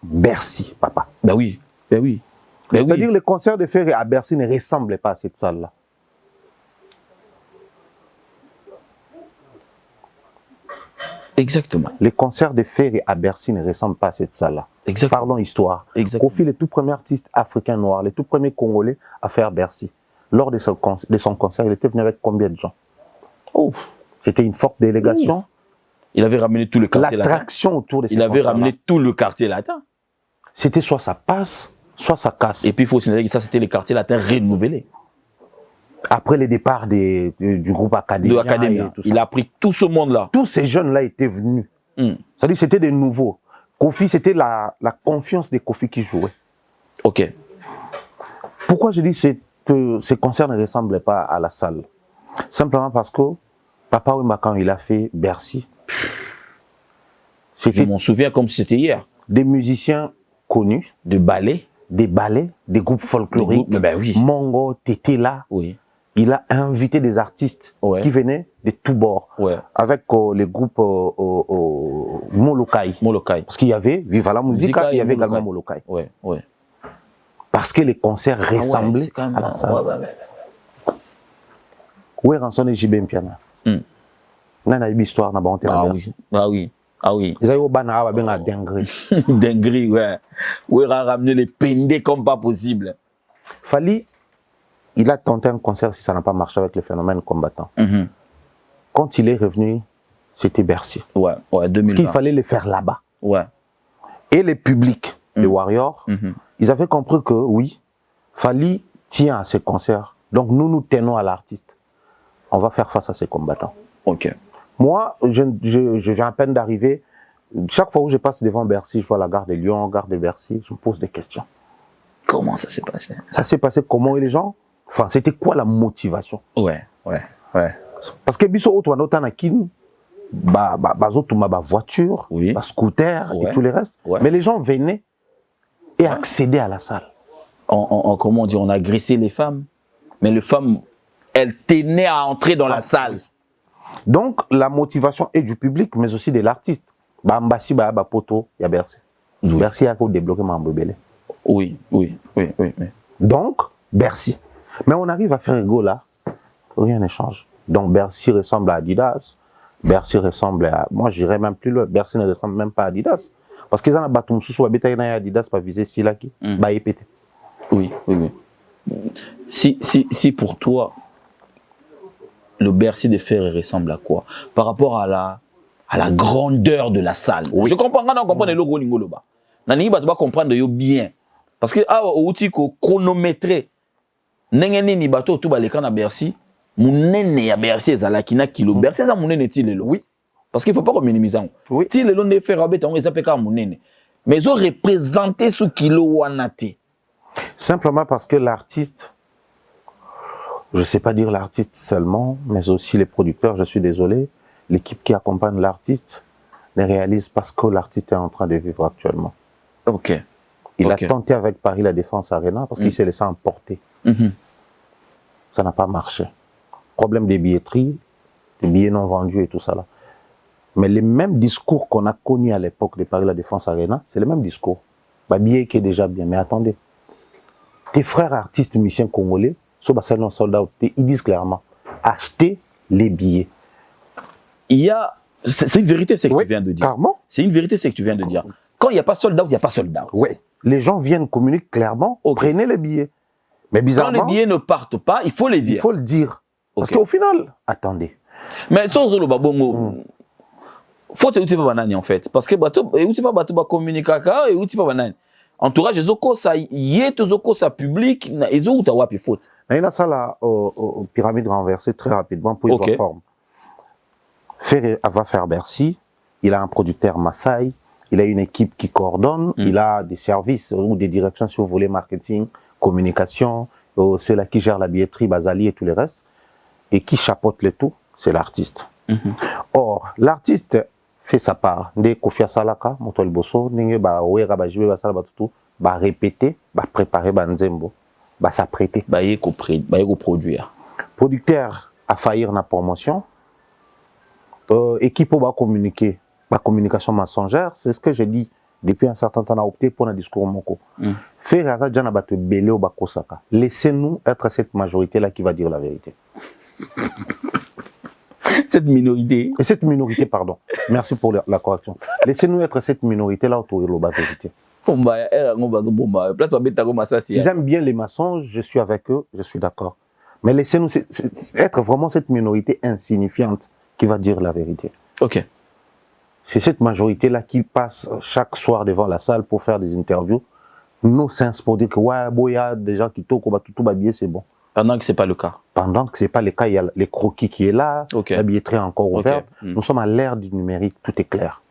Bercy, papa. Ben oui. C'est-à-dire les concerts de Ferré à Bercy ne ressemblent pas à cette salle-là. Exactement. Les concerts de Ferré à Bercy ne ressemblent pas à cette salle-là. Parlons histoire. Kofi, le tout premier artiste africain noir, le tout premier Congolais à faire Bercy. Lors de son concert, il était venu avec combien de gens? C'était une forte délégation. Il avait ramené tout le quartier latin. L'attraction autour de ces Il avait ramené tout le quartier latin. C'était soit ça passe, soit ça casse. Et puis il faut signaler que ça, c'était le quartier latin renouvelé. Après le départ du groupe Académia. Il a pris tout ce monde-là. Tous ces jeunes-là étaient venus. C'est-à-dire que c'était des nouveaux. Kofi, c'était la confiance des Kofi qui jouait. Ok. Pourquoi je dis que ces concerts ne ressemblaient pas à la salle? Simplement parce que Papa Wemba, quand il a fait Bercy, je m'en souviens comme si c'était hier. Des musiciens connus. De ballets. Des ballets, des groupes folkloriques. Mongo, Tétéla. Oui. Il a invité des artistes qui venaient de tous bords. Avec les groupes Molokai. Parce qu'il y avait Viva la Musica, il y avait également Molokai. Parce que les concerts ressemblaient à la salle. Où est Ranson et JB Mpiana? Nana une histoire na bonté. Ah oui. Ils ont eu dinguerie. Dinguerie, ouais. Où il a ramené les pendés comme pas possible. Fally, il a tenté un concert si ça n'a pas marché avec les phénomènes combattants. Quand il est revenu, c'était Bercy. 2020. Parce qu'il fallait le faire là-bas. Et les publics, les Warriors, ils avaient compris que oui, Fally tient à ces concerts. Donc nous tenons à l'artiste. On va faire face à ces combattants. Moi, je viens à peine d'arriver. Chaque fois où je passe devant Bercy, je vois la gare de Lyon, gare de Bercy, je me pose des questions. Comment ça s'est passé? Ça s'est passé comment et les gens? Enfin, c'était quoi la motivation? Ouais. Parce que biso auto na kin voiture, Oui. scooter Ouais. et tout le reste. Ouais. Mais les gens venaient et accédaient à la salle. Comment on dit, on agressait les femmes, mais les femmes, elles tenaient à entrer dans la salle. Donc, la motivation est du public, mais aussi de l'artiste. Mbassi, poto, il y a Bercy. Oui. Bercy a débloqué Mambobele. Oui. Donc, Bercy. Mais on arrive à faire ego là, rien ne change. Donc, Bercy ressemble à Adidas. Bercy ressemble à. Moi, j'irais même plus loin. Bercy ne ressemble même pas à Adidas. Parce qu'ils ont un bâton sous Adidas, pas visé Silaki. Pété. Oui. Si pour toi, le Bercy de Ferré ressemble à quoi? Par rapport à la grandeur de la salle. Oui. Je comprends, on comprend le logo Lingoloba. Nani ba comprendre yo bien. Parce que outil ko chronométré. Nengeni ni bato tout ba na Bercy. Mounene ya Bercy ezalaki na kilo. Bercy za mounene ti lelo. Oui. Parce qu'il faut pas qu'on minimise. Oui. Ti lelo ne faire abeta on ezapé ka mounene. Mais ils ont représenté ce kilo wanate. Simplement parce que l'artiste, je ne sais pas dire l'artiste seulement, mais aussi les producteurs, je suis désolé, l'équipe qui accompagne l'artiste ne réalise pas ce que l'artiste est en train de vivre actuellement. Ok. Il a tenté avec Paris la Défense Arena parce qu'il s'est laissé emporter. Ça n'a pas marché. Problème des billetteries, des billets non vendus et tout ça là. Mais les mêmes discours qu'on a connus à l'époque de Paris la Défense Arena, c'est le même discours. Bah, billet qui est déjà bien, mais attendez. Tes frères artistes musiciens congolais, non sold out, ils disent clairement, achetez les billets. Il y a, c'est une vérité ce que tu viens de dire. Carrément. C'est une vérité ce que tu viens de dire. Quand il n'y a pas sold out, il n'y a pas sold out. Oui. Les gens viennent communiquer clairement, prenez les billets. Mais bizarrement, quand les billets ne partent pas, il faut les dire. Il faut le dire. Parce qu'au final, attendez. Mais sans le babongo, faut te pas banani en fait. Parce que bateau, et pas bateau communiquer et outil pas banani. Entourage les ocos ça yé tes ocos ça public et zo ta wapi faute. Il y a ça là pyramide renversée très rapidement pour une forme. Ferré va faire Bercy, il a un producteur Maasai, il a une équipe qui coordonne, il a des services ou des directions si vous voulez marketing, communication, c'est là qui gère la billetterie, Basali et tout le reste et qui chapeaute le tout, c'est l'artiste. Or, l'artiste fait sa part. Ndé Kofia Salaka, Motol Bosso, Ninge ba Ouera ba Jibe ba Sala ba Tutu, ba répéter, ba préparer ba Nzembo, ba s'apprêter. Ba yeko produire. Producteur a failli na promotion. Équipe va communiquer, ba communication mensongère, c'est ce que j'ai dit depuis un certain temps, on a opté pour un discours moko. Faire ça, Djana ba te belé ou ba kosaka. Laissez-nous être cette majorité-là qui va dire la vérité. Cette minorité. Et cette minorité, pardon. Merci pour la correction. Laissez-nous être cette minorité-là autour de la vérité. Ils aiment bien les mensonges, je suis avec eux, je suis d'accord. Mais laissez-nous être vraiment cette minorité insignifiante qui va dire la vérité. Ok. C'est cette majorité-là qui passe chaque soir devant la salle pour faire des interviews. Nos sens pour dire que ouais, il y a des gens qui toquent, tout va bien, c'est bon. Pendant que ce n'est pas le cas. Pendant que ce n'est pas le cas, il y a les croquis qui est là, la billetterie est encore ouverte. Nous sommes à l'ère du numérique, tout est clair.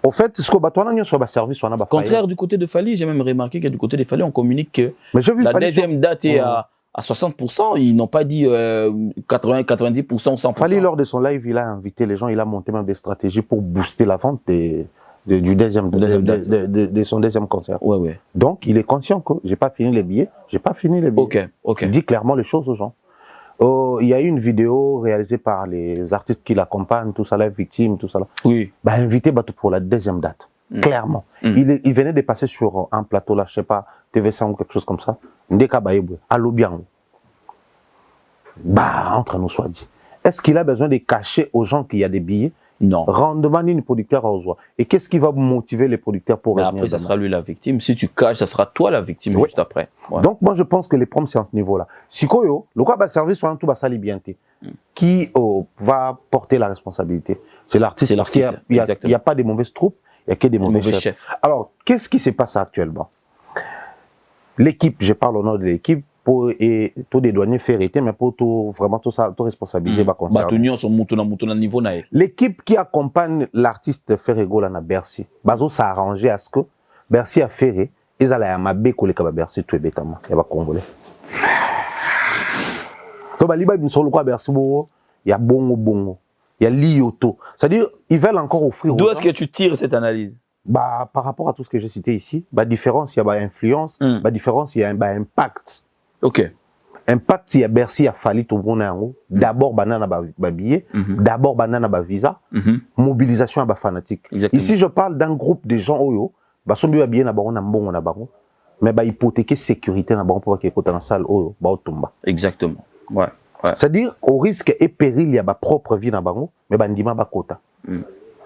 Au fait, ce qu'on a sur le service, on a contraire du côté de Fally, j'ai même remarqué que du côté de Fally, on communique que la deuxième date est à 60%. Ils n'ont pas dit 80-90% sans Fally, lors de son live, il a invité les gens, il a monté même des stratégies pour booster la vente de son deuxième concert. Ouais. Donc, il est conscient que j'ai pas fini les billets, Ok. Il dit clairement les choses aux gens. Il y a eu une vidéo réalisée par les artistes qui l'accompagnent, tout ça, la victime, tout ça. Là. Oui. Bah, invité pour la deuxième date. Clairement. Il venait de passer sur un plateau là, je sais pas, TV100 ou quelque chose comme ça. Ndeka Baïbou, à Lobiang. Bah, entre nous soit dit. Est-ce qu'il a besoin de cacher aux gens qu'il y a des billets? Non. Rendement ni producteur à joie. Et qu'est-ce qui va motiver les producteurs pour revenir? Après, ça sera lui la victime. Si tu caches, ça sera toi la victime juste après. Ouais. Donc, moi, je pense que les problèmes, c'est à ce niveau-là. Si quoi, le quoi va servir sur un tout basali bienté, qui va porter la responsabilité? C'est l'artiste. Parce qu'il n'y a pas de mauvaises troupes, il n'y a que des mauvais chefs. Alors, qu'est-ce qui se passe actuellement? L'équipe, je parle au nom de l'équipe, et tout des douaniers fait arrêter, mais pour tout vraiment tout ça, tout responsabiliser l'équipe qui accompagne l'artiste Ferrego là na Bercy, bazo s'arranger à ce que Bercy a ferré ezala ya mabe koleka ba Bercy tout ebetama ya ba Congolais. To ba liba bisolo kwa Bercy bo ya bongo. Il y a l'IOTO. C'est-à-dire, ils veulent encore offrir. D'où est-ce que tu tires cette analyse? Bah, par rapport à tout ce que j'ai cité ici, bah, différence, il y a bah, influence, bah, différence, il y a bah, impact. Ok. Impact, il y a Bercy, il y a Fali, tout bon, d'abord, banana, bah, billet, d'abord, banana, bah, visa, mobilisation, bah, fanatique. Exactement. Ici, je parle d'un groupe de gens, oyo, bah, son bien, bah, on a bon, mais bah, hypothéquer sécurité, bah, on peut pas dans la salle, oyo, bah, on tombe. Exactement. Ouais. Ouais. C'est-à-dire, au risque et péril, il y a ma propre vie dans bango, mais bandima bakota.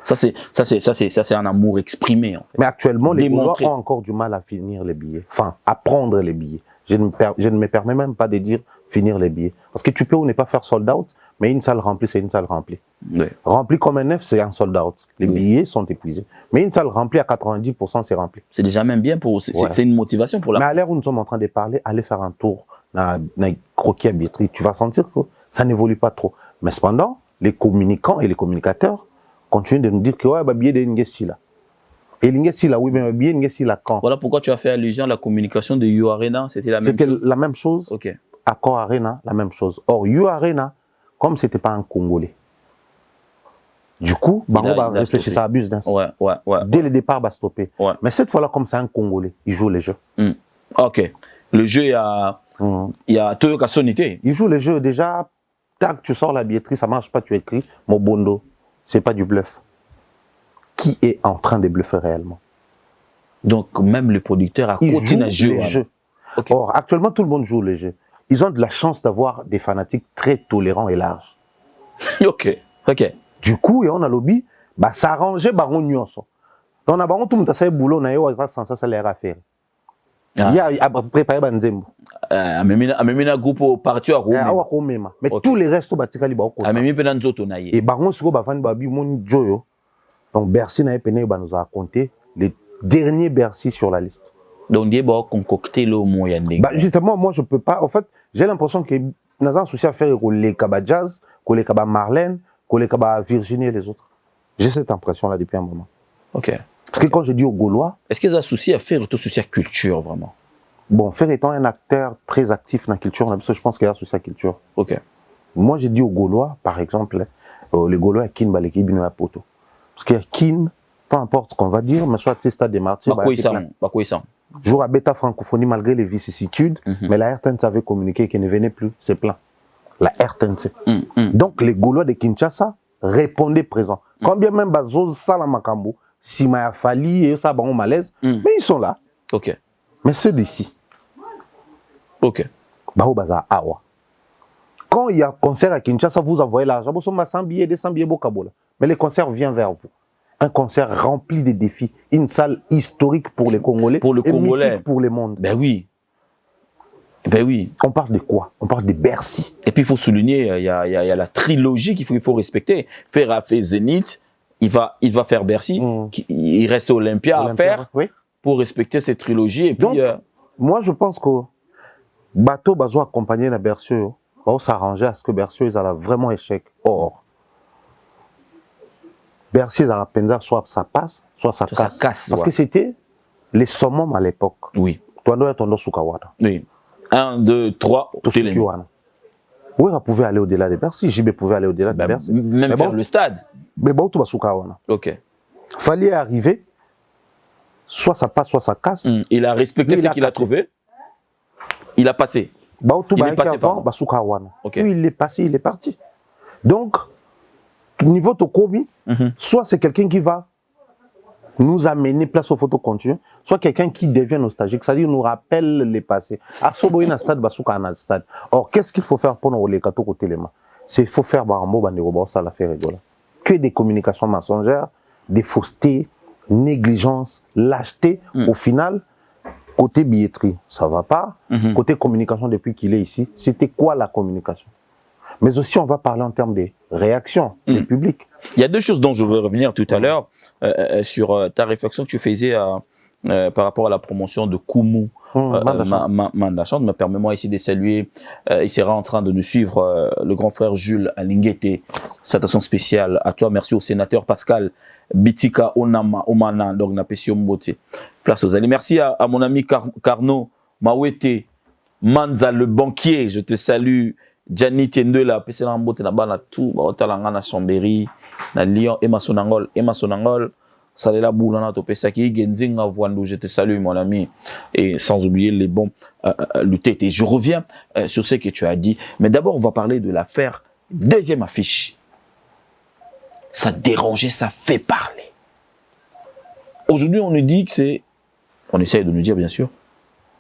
Ça c'est un amour exprimé. En fait. Mais actuellement, les Gaulois ont encore du mal à finir les billets, enfin, à prendre les billets. Je ne me permets même pas de dire finir les billets. Parce que tu peux ou ne pas faire sold out, mais une salle remplie, c'est une salle remplie. Oui. Remplie comme un neuf, c'est un sold out. Les billets sont épuisés. Mais une salle remplie à 90%, c'est rempli. C'est déjà même bien pour... C'est une motivation pour la... Mais à l'heure où nous sommes en train de parler, allez faire un tour dans croquis à billetterie. Tu vas sentir que ça n'évolue pas trop. Mais cependant, les communicants et les communicateurs continuent de nous dire que ouais, bah, billet de Ngesi là. Et Ngesi là, oui, mais billet Ngesi là quand? Voilà pourquoi tu as fait allusion à la communication de You Arena. C'était la même chose. C'était la même chose. Ok. Accor Arena, la même chose. Or, You Arena, comme c'était pas un Congolais, du coup, bah, on va réfléchir à business. Ouais. Dès le départ, bah, stopper. Ouais. Mais cette fois-là, comme c'est un Congolais, il joue les jeux. Ok. Le jeu, il y a Toyoka Sonité. Il joue les jeux. Déjà, tac, tu sors la billetterie, ça marche pas, tu écris Mobondo. C'est pas du bluff. Qui est en train de bluffer réellement? Donc, même le producteur a continué à jouer les jeux. Okay. Or, actuellement, tout le monde joue les jeux. Ils ont de la chance d'avoir des fanatiques très tolérants et larges. Ok. Du coup, on a lobby, bah, ça arrangeait Baron Nyonso. Donc, on a Baron tout le monde a fait boulot, on a sans ça, ça l'air à faire. Il y a préparé Banzembo. Amemina groupe parti à Rome. Mais tous les restes, batikali ba ko. Et Baron Siko ba fan babi mon joyo. Donc Bercy n'a pas nous a raconté les derniers Bercy sur la liste. Donc il va concocter le moyen. Bah justement, moi je peux pas. En fait, j'ai l'impression que nous avons un souci à faire avec les Kaba Jazz, les Kaba Marlène, les Kaba Virginie et les autres. J'ai cette impression là depuis un moment. Ok. Parce que quand je dis aux Gaulois... Est-ce qu'ils ont un souci à faire tout souci à culture, vraiment? Bon, Fer étant un acteur très actif dans la culture, je pense qu'il y a un souci à culture. Ok. Moi, j'ai dit aux Gaulois, par exemple, les Gaulois à Kin, l'équipe de la Poto. Parce qu'il y a Kin, peu importe ce qu'on va dire, mais soit c'est stade des martyrs... Jour à Bêta francophonie, malgré les vicissitudes, mais la RTNC avait communiqué qu'elle ne venait plus, c'est plein. La RTNC. Donc, les Gaulois de Kinshasa répondaient présent. Quand bien même Bazos Salamakambo, si m'a fallu et ça bon malaise, mais ils sont là. Ok. Mais ceux d'ici. Ok. Bao Baza Awa. Quand il y a concert à Kinshasa, vous envoyez l'argent. Vous avez 100 billets, 200 billets, Bokabola. Mais le concert vient vers vous. Un concert rempli de défis. Une salle historique pour les Congolais. Pour le Congolais. Mythique pour le monde. Ben oui. Ben oui. On parle de quoi? On parle de Bercy. Et puis il faut souligner, il y a la trilogie qu'il faut respecter. Fer a fait Zénith. Il va faire Bercy, il reste Olympia à faire pour respecter cette trilogie. Et donc, puis, moi je pense que Bateau Bazo accompagné la Bercy, va s'arranger à ce que Bercy ils a vraiment échec. Or, Bercy ils a peine soit ça passe, soit ça casse. Parce que c'était les summums à l'époque. Oui. Toi, nous ton Sukawada. Oui. 1, 2, 3, tout ce qui oui, on pouvait aller au-delà de Bercy. JB pouvait aller au-delà de Bercy. Même faire le stade. Mais bon, tout va Sukawana. Ok. Fallait arriver, soit ça passe, soit ça casse. Il a respecté ce qu'il a trouvé. Il a passé. Il est passé avant, okay. Oui, il est passé, il est parti. Donc, niveau Tokobi, soit c'est quelqu'un qui va nous amener place au photo continue, soit quelqu'un qui devient nostalgique, c'est-à-dire nous rappelle les passés. À Soboy, un stade, Basuka, un stade. Or, qu'est-ce qu'il faut faire pour nous les kato côté les mains? C'est qu'il faut faire Barambo, Banderobo, ça l'a fait rigoler. Que des communications mensongères, des faussetés, négligence, lâcheté. Au final, côté billetterie, ça va pas. Côté communication, depuis qu'il est ici, c'était quoi la communication? Mais aussi, on va parler en termes de réactions du public. Il y a deux choses dont je veux revenir tout à l'heure sur ta réflexion que tu faisais par rapport à la promotion de Koumou Mandachante. Mais permets-moi ici de saluer, il sera en train de nous suivre, le grand frère Jules Alinguete. Salutation spéciale à toi. Merci au sénateur Pascal Bitika Onama Omana, donc Napesio Mbote. Place aux allées. Merci à mon ami Carnot Mawete Manza, le banquier. Je te salue. Gianni Tiendela, Pesela Mbote na bana tout, Baotalanga na Chambéry, na Lyon, Emma Sonangol, Salela Boulana Topesaki, Genzinga Voandou, je te salue mon ami, et sans oublier les bons lutter. Et je reviens sur ce que tu as dit, mais d'abord on va parler de l'affaire deuxième affiche. Ça dérangeait, ça fait parler. Aujourd'hui on nous dit que c'est, on essaye de nous dire bien sûr,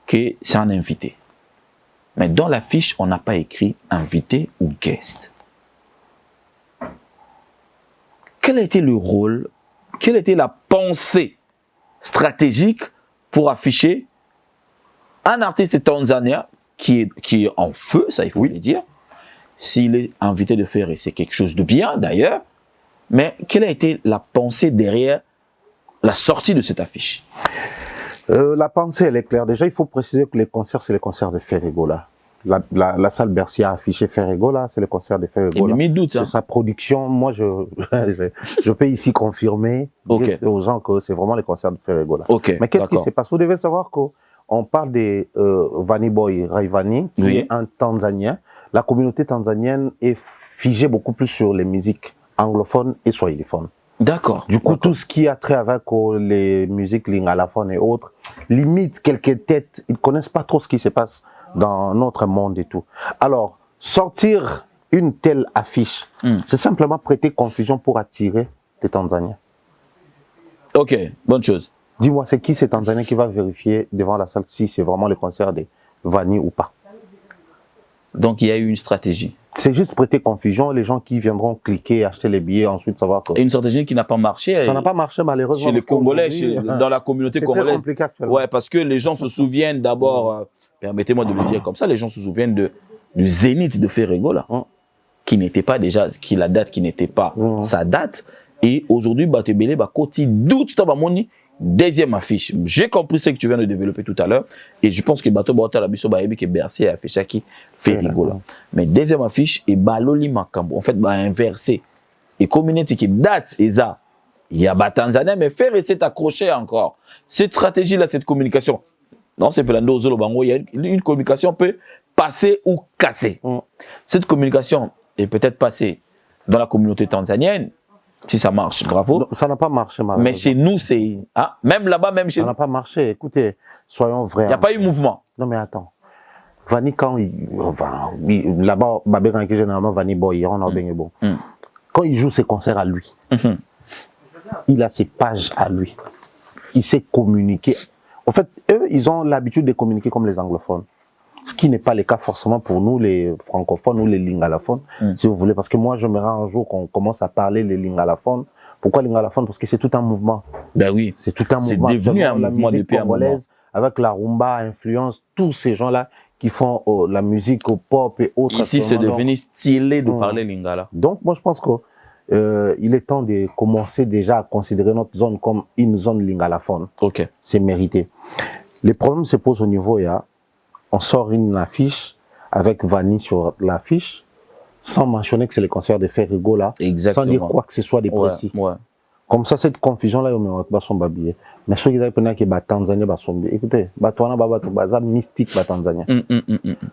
que c'est un invité. Mais dans l'affiche, on n'a pas écrit invité ou guest. Quel a été le rôle, quelle était la pensée stratégique pour afficher un artiste tanzanien qui est en feu, ça il faut le dire. S'il est invité de faire, c'est quelque chose de bien d'ailleurs. Mais quelle a été la pensée derrière la sortie de cette affiche? La pensée, elle est claire. Déjà, il faut préciser que les concerts, c'est les concerts de Ferregola. La salle Bercy a affiché Ferregola, c'est le concert de Ferregola. Il doute, sur sa production, moi, je peux ici confirmer aux gens que c'est vraiment les concerts de Ferregola. Mais qu'est-ce qui se passe? Vous devez savoir qu'on parle de Vanny Boy Rayvanny, qui est un Tanzanien. La communauté tanzanienne est figée beaucoup plus sur les musiques anglophones et swahiliphones. D'accord. Du coup, tout ce qui a trait avec les musiques lingalaphone et autres, limite quelques têtes, ils ne connaissent pas trop ce qui se passe dans notre monde et tout. Alors, sortir une telle affiche, c'est simplement prêter confusion pour attirer les Tanzaniens. Ok, bonne chose. Dis-moi, c'est qui ces Tanzaniens qui va vérifier devant la salle si c'est vraiment le concert de Vanny ou pas? Donc, il y a eu une stratégie. C'est juste prêter confusion, les gens qui viendront cliquer, acheter les billets, ensuite savoir que... Et une stratégie qui n'a pas marché. Ça n'a pas marché malheureusement. Chez les Congolais, dans la communauté congolaise. C'est très compliqué actuellement. Ouais, parce que les gens se souviennent d'abord, permettez-moi de le dire comme ça, les gens se souviennent du zénith de Ferregola, qui n'était pas déjà, la date qui n'était pas sa date. Et aujourd'hui, Batebele, Koti, doute, Tabamoni, deuxième affiche. J'ai compris ce que tu viens de développer tout à l'heure. Et je pense que Bato Bota Labiso Baebi que Bercy a fait Chaki Ferregola. Mais deuxième affiche est Baloli Makambo. En fait, inversé. Et communauté qui date, et ça, il y a Tanzania, mais faire essayer d'accrocher encore. Cette stratégie-là, cette communication, non, c'est Pelando Zolo Bango, il y a une communication peut passer ou casser. Cette communication est peut-être passée dans la communauté tanzanienne. Si ça marche, bravo. Non, ça n'a pas marché, mais chez nous, c'est... Hein? Même là-bas, même chez nous. Ça n'a pas marché. Écoutez, soyons vrais. Il n'y a pas eu mouvement. Non, mais attends. Vanny, quand là-bas, généralement, Vanny Boy, on a bien bon. Quand il joue ses concerts à lui, il a ses pages à lui. Il sait communiquer. En fait, eux, ils ont l'habitude de communiquer comme les anglophones. Ce qui n'est pas le cas forcément pour nous, les francophones ou les lingalophones, si vous voulez. Parce que moi, je me rends un jour qu'on commence à parler les lingalophones. Pourquoi lingalophones? Parce que c'est tout un mouvement. Ben oui. C'est tout un mouvement. C'est devenu un mouvement depuis depuis un moment. Avec la rumba, influence tous ces gens-là qui font la musique au pop et autres. Ici, c'est devenu stylé de parler lingala. Donc, moi, je pense qu'il est temps de commencer déjà à considérer notre zone comme une zone lingalaphone. Ok. C'est mérité. Les problèmes se posent au niveau, on sort une affiche avec Vanny sur l'affiche, sans mentionner que c'est le concert de Ferregola, sans dire quoi que ce soit de précis. Comme ça, cette confusion-là, on va son babier. Mais ceux qui ont dit que Tanzanie va son écoutez, Batouana Babatou mystique Tanzania.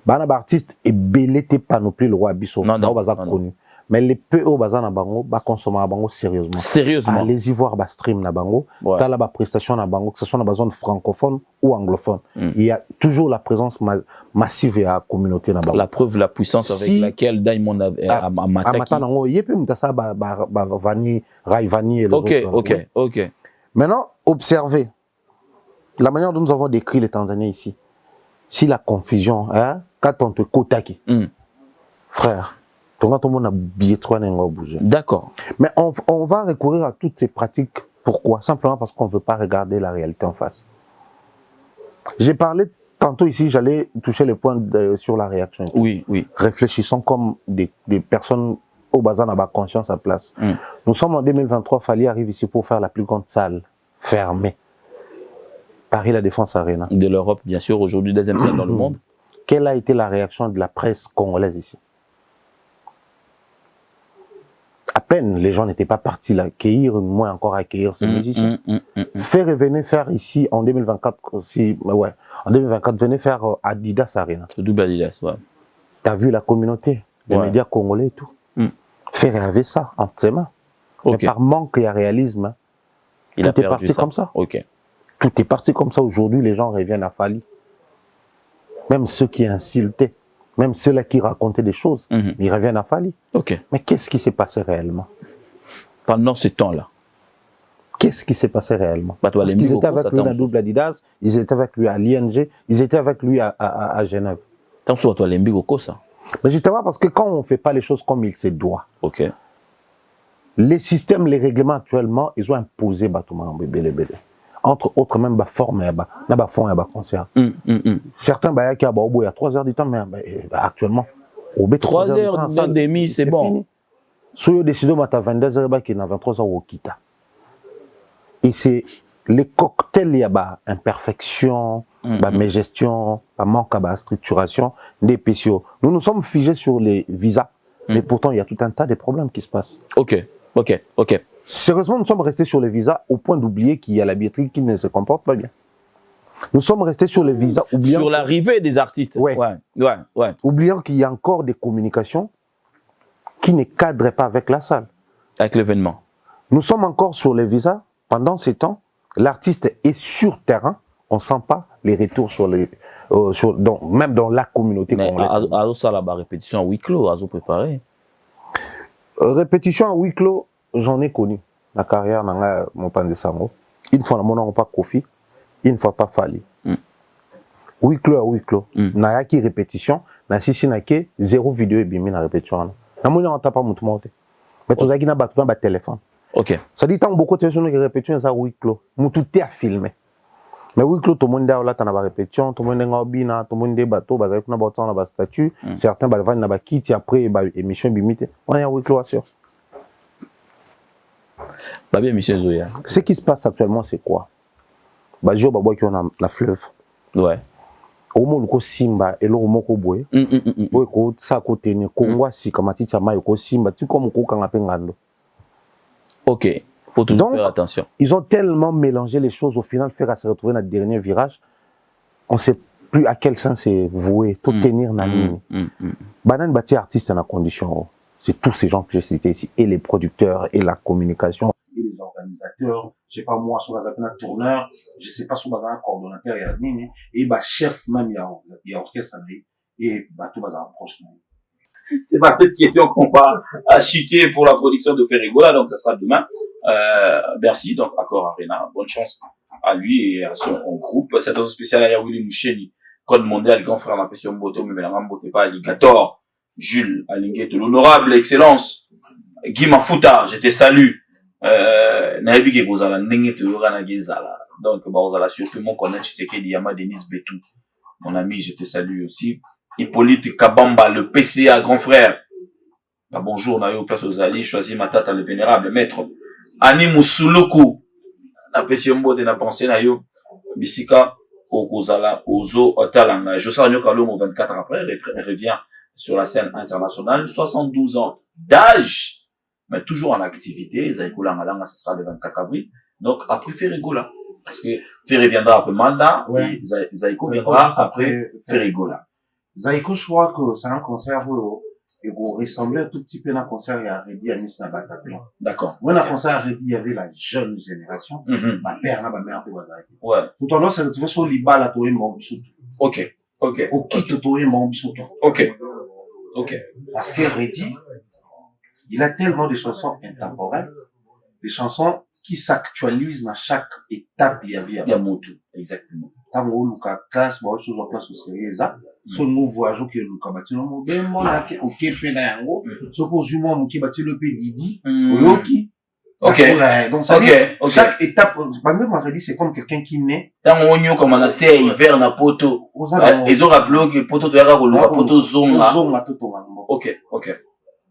Bana artiste et belé te panoplie le roi Bisso. Non, connu. Mais les peu au bazar na bango ba consommer na bango sérieusement. Sérieusement. Allez-y voir ba stream na bango, t'as la prestation na bango que ce soit dans la zone francophone ou anglophone. Il y a toujours la présence massive de la communauté na bango. La preuve la puissance avec laquelle Diamond a mataki. Nango yepé mutasa ba Vanny Rayvanny et les autres. OK. Maintenant, observez la manière dont nous avons décrit les Tanzaniens ici. Si la confusion quand on te kotaki. Frère, d'accord. Mais on va recourir à toutes ces pratiques. Pourquoi? Simplement parce qu'on ne veut pas regarder la réalité en face. J'ai parlé tantôt ici, j'allais toucher le point sur la réaction. Oui. Réfléchissons comme des personnes au bazar n'a pas conscience à place. Nous sommes en 2023, Fally arrive ici pour faire la plus grande salle fermée. Paris La Défense Arena. De l'Europe, bien sûr, aujourd'hui, deuxième salle dans le monde. Quelle a été la réaction de la presse congolaise ici? À peine, les gens n'étaient pas partis l'accueillir, moins encore accueillir ces musiciens. Venez faire ici, en 2024, aussi, ouais, en 2024, venez faire Adidas Arena. Le double Adidas, ouais. T'as vu la communauté, les médias congolais et tout. Faire avait ça entre ses mains. Mais par manque et réalisme, tout est parti comme ça. Tout est parti comme ça. Aujourd'hui, les gens reviennent à Fali. Même ceux qui insultaient, même ceux-là qui racontaient des choses, ils reviennent à Fali. Mais qu'est-ce qui s'est passé réellement? Pendant ce temps-là. Qu'est-ce qui s'est passé réellement? Parce qu'ils étaient avec lui à Double Adidas, ils étaient avec lui à l'ING, ils étaient avec lui à Genève. Mais justement, parce que quand on ne fait pas les choses comme il se doit, les systèmes, les règlements actuellement, ils ont imposé Batouma Bébé. Entre autres, même la forme, la fond et la concert. Certains, il y a 3 heures du temps, mais actuellement, 3 heures et demie, c'est bon. Si vous décidez de 22 heures, il y a 23 heures au Kita. Et c'est les cocktails, il y a imperfection, mégestion, manque de structuration, des PCO. Nous nous sommes figés sur les visas, mais pourtant, il y a tout un tas de problèmes qui se passent. Sérieusement, nous sommes restés sur les visas au point d'oublier qu'il y a la billetterie qui ne se comporte pas bien. Nous sommes restés sur les visas, oubliant... Sur l'arrivée des artistes. Oubliant qu'il y a encore des communications qui ne cadraient pas avec la salle. Avec l'événement. Nous sommes encore sur les visas. Pendant ces temps, l'artiste est sur terrain. On ne sent pas les retours sur les... même dans la communauté congolaise. Mais ça, la répétition à huis clos, à préparer. Répétition à huis clos, j'en ai connu. La carrière, mon pan de sango. Une fois, mon nom pas Kofi. Une fois, pas Fali. Huis clos à huis clos. N'a qui répétition. N'a si n'a que 0 vidéo et bimi na répétition. N'a mon nom pas monté. Mais tout ça qui n'a pas de téléphone. Ça dit tant beaucoup de personnes qui répétition ça huis clos. Tout est à filmer. Mais huis clos, tout le monde là, t'en as répétition, tout le monde est bina, tout le monde est bateau, bah avec na statut, certains bah vont na quitter après bah émission bimité. On est à huis clos sûr. Bah bien monsieur Zoya. Ce qui se passe actuellement c'est quoi? Bah jo bah qui on a la fleuve. Ouais. Au moins le simba et le moko boy. Ko ça côté ni Kongo si comme tita mai ko simba tu comme ko kanga pengando. Faut toujours faire attention. Ils ont tellement mélangé les choses, au final, faire à se retrouver dans le dernier virage, on ne sait plus à quel sens c'est voué, tout tenir dans la ligne. Banane bâti artiste en condition, c'est tous ces gens que j'ai cités ici, et les producteurs, et la communication, et les organisateurs, je sais pas moi, sur un tourneur, je sais pas sur un coordonnateur, il y a nini, et bah chef même, il y a orchestre, et bah tout bazar proche. C'est par cette question qu'on va chuter pour la production de Ferrigola, donc ça sera demain. Bercy, donc Accor Arena. Bonne chance à lui et à son groupe. C'est un spécial à Yawili Moucheni, Code Mondial, grand frère ma passion Mbote, mais la Mbote pas Alligator, Jules Alinguet, l'honorable excellence, Guy Mafuta, je te salue. Naïbi ke gozala nenge te yorana gezala. Donc, bah, surtout mon connaître Tshisekedi Yama Denis Betou. Mon ami, je te salue aussi. Hippolyte Kabamba, le PCA, grand frère. Bah, bonjour, Nayo, place aux alliés, choisis ma tata, le vénérable maître. Ani Musuluku, la PCMbo de la pensée, Nayo, Bisika, Okozala, Ozo, Otalanga. Jossa Nyokalo, 24 ans après, revient sur la scène internationale, 72 ans d'âge, mais toujours en activité. Zaïkoula Malanga, ce sera le 24 avril. Donc, après Ferrigola. Parce que Ferri viendra après Manda, et Zaïko viendra après Ferrigola. Zaïko, je crois que c'est un concert et vous ressemblez un tout petit peu à un concert à Redi à Nice Bataclan. D'accord. Moi, un concert à Redi, il y avait la jeune génération. Ma père, ma mère, un peu ouais. Tout en s'est retrouvé sur l'Iba, la Toé Mbambisoutou. Ok. Au kit Toé Mbambisoutou. Ok. Parce que Redi, il a tellement de chansons intemporelles, des chansons qui s'actualisent dans chaque étape de la vie. Il y a Moutou, exactement. Tango Luka classe, bon, chose en place au sérieux, ça. Son nouveau voyage que Luka bâti le mot, ben, mon ake, ok, pena yango. Ce pose du monde, qui bâti le Didi. Oyoki. Ok. Donc, ça dit, chaque étape, Bandé m'a dit, c'est comme quelqu'un qui naît. Tango onyo, comme on a fait hiver na poto. Ils ont rappelé que poto, tu as rappelé poto zonga. Zonga, tout au monde. Ok.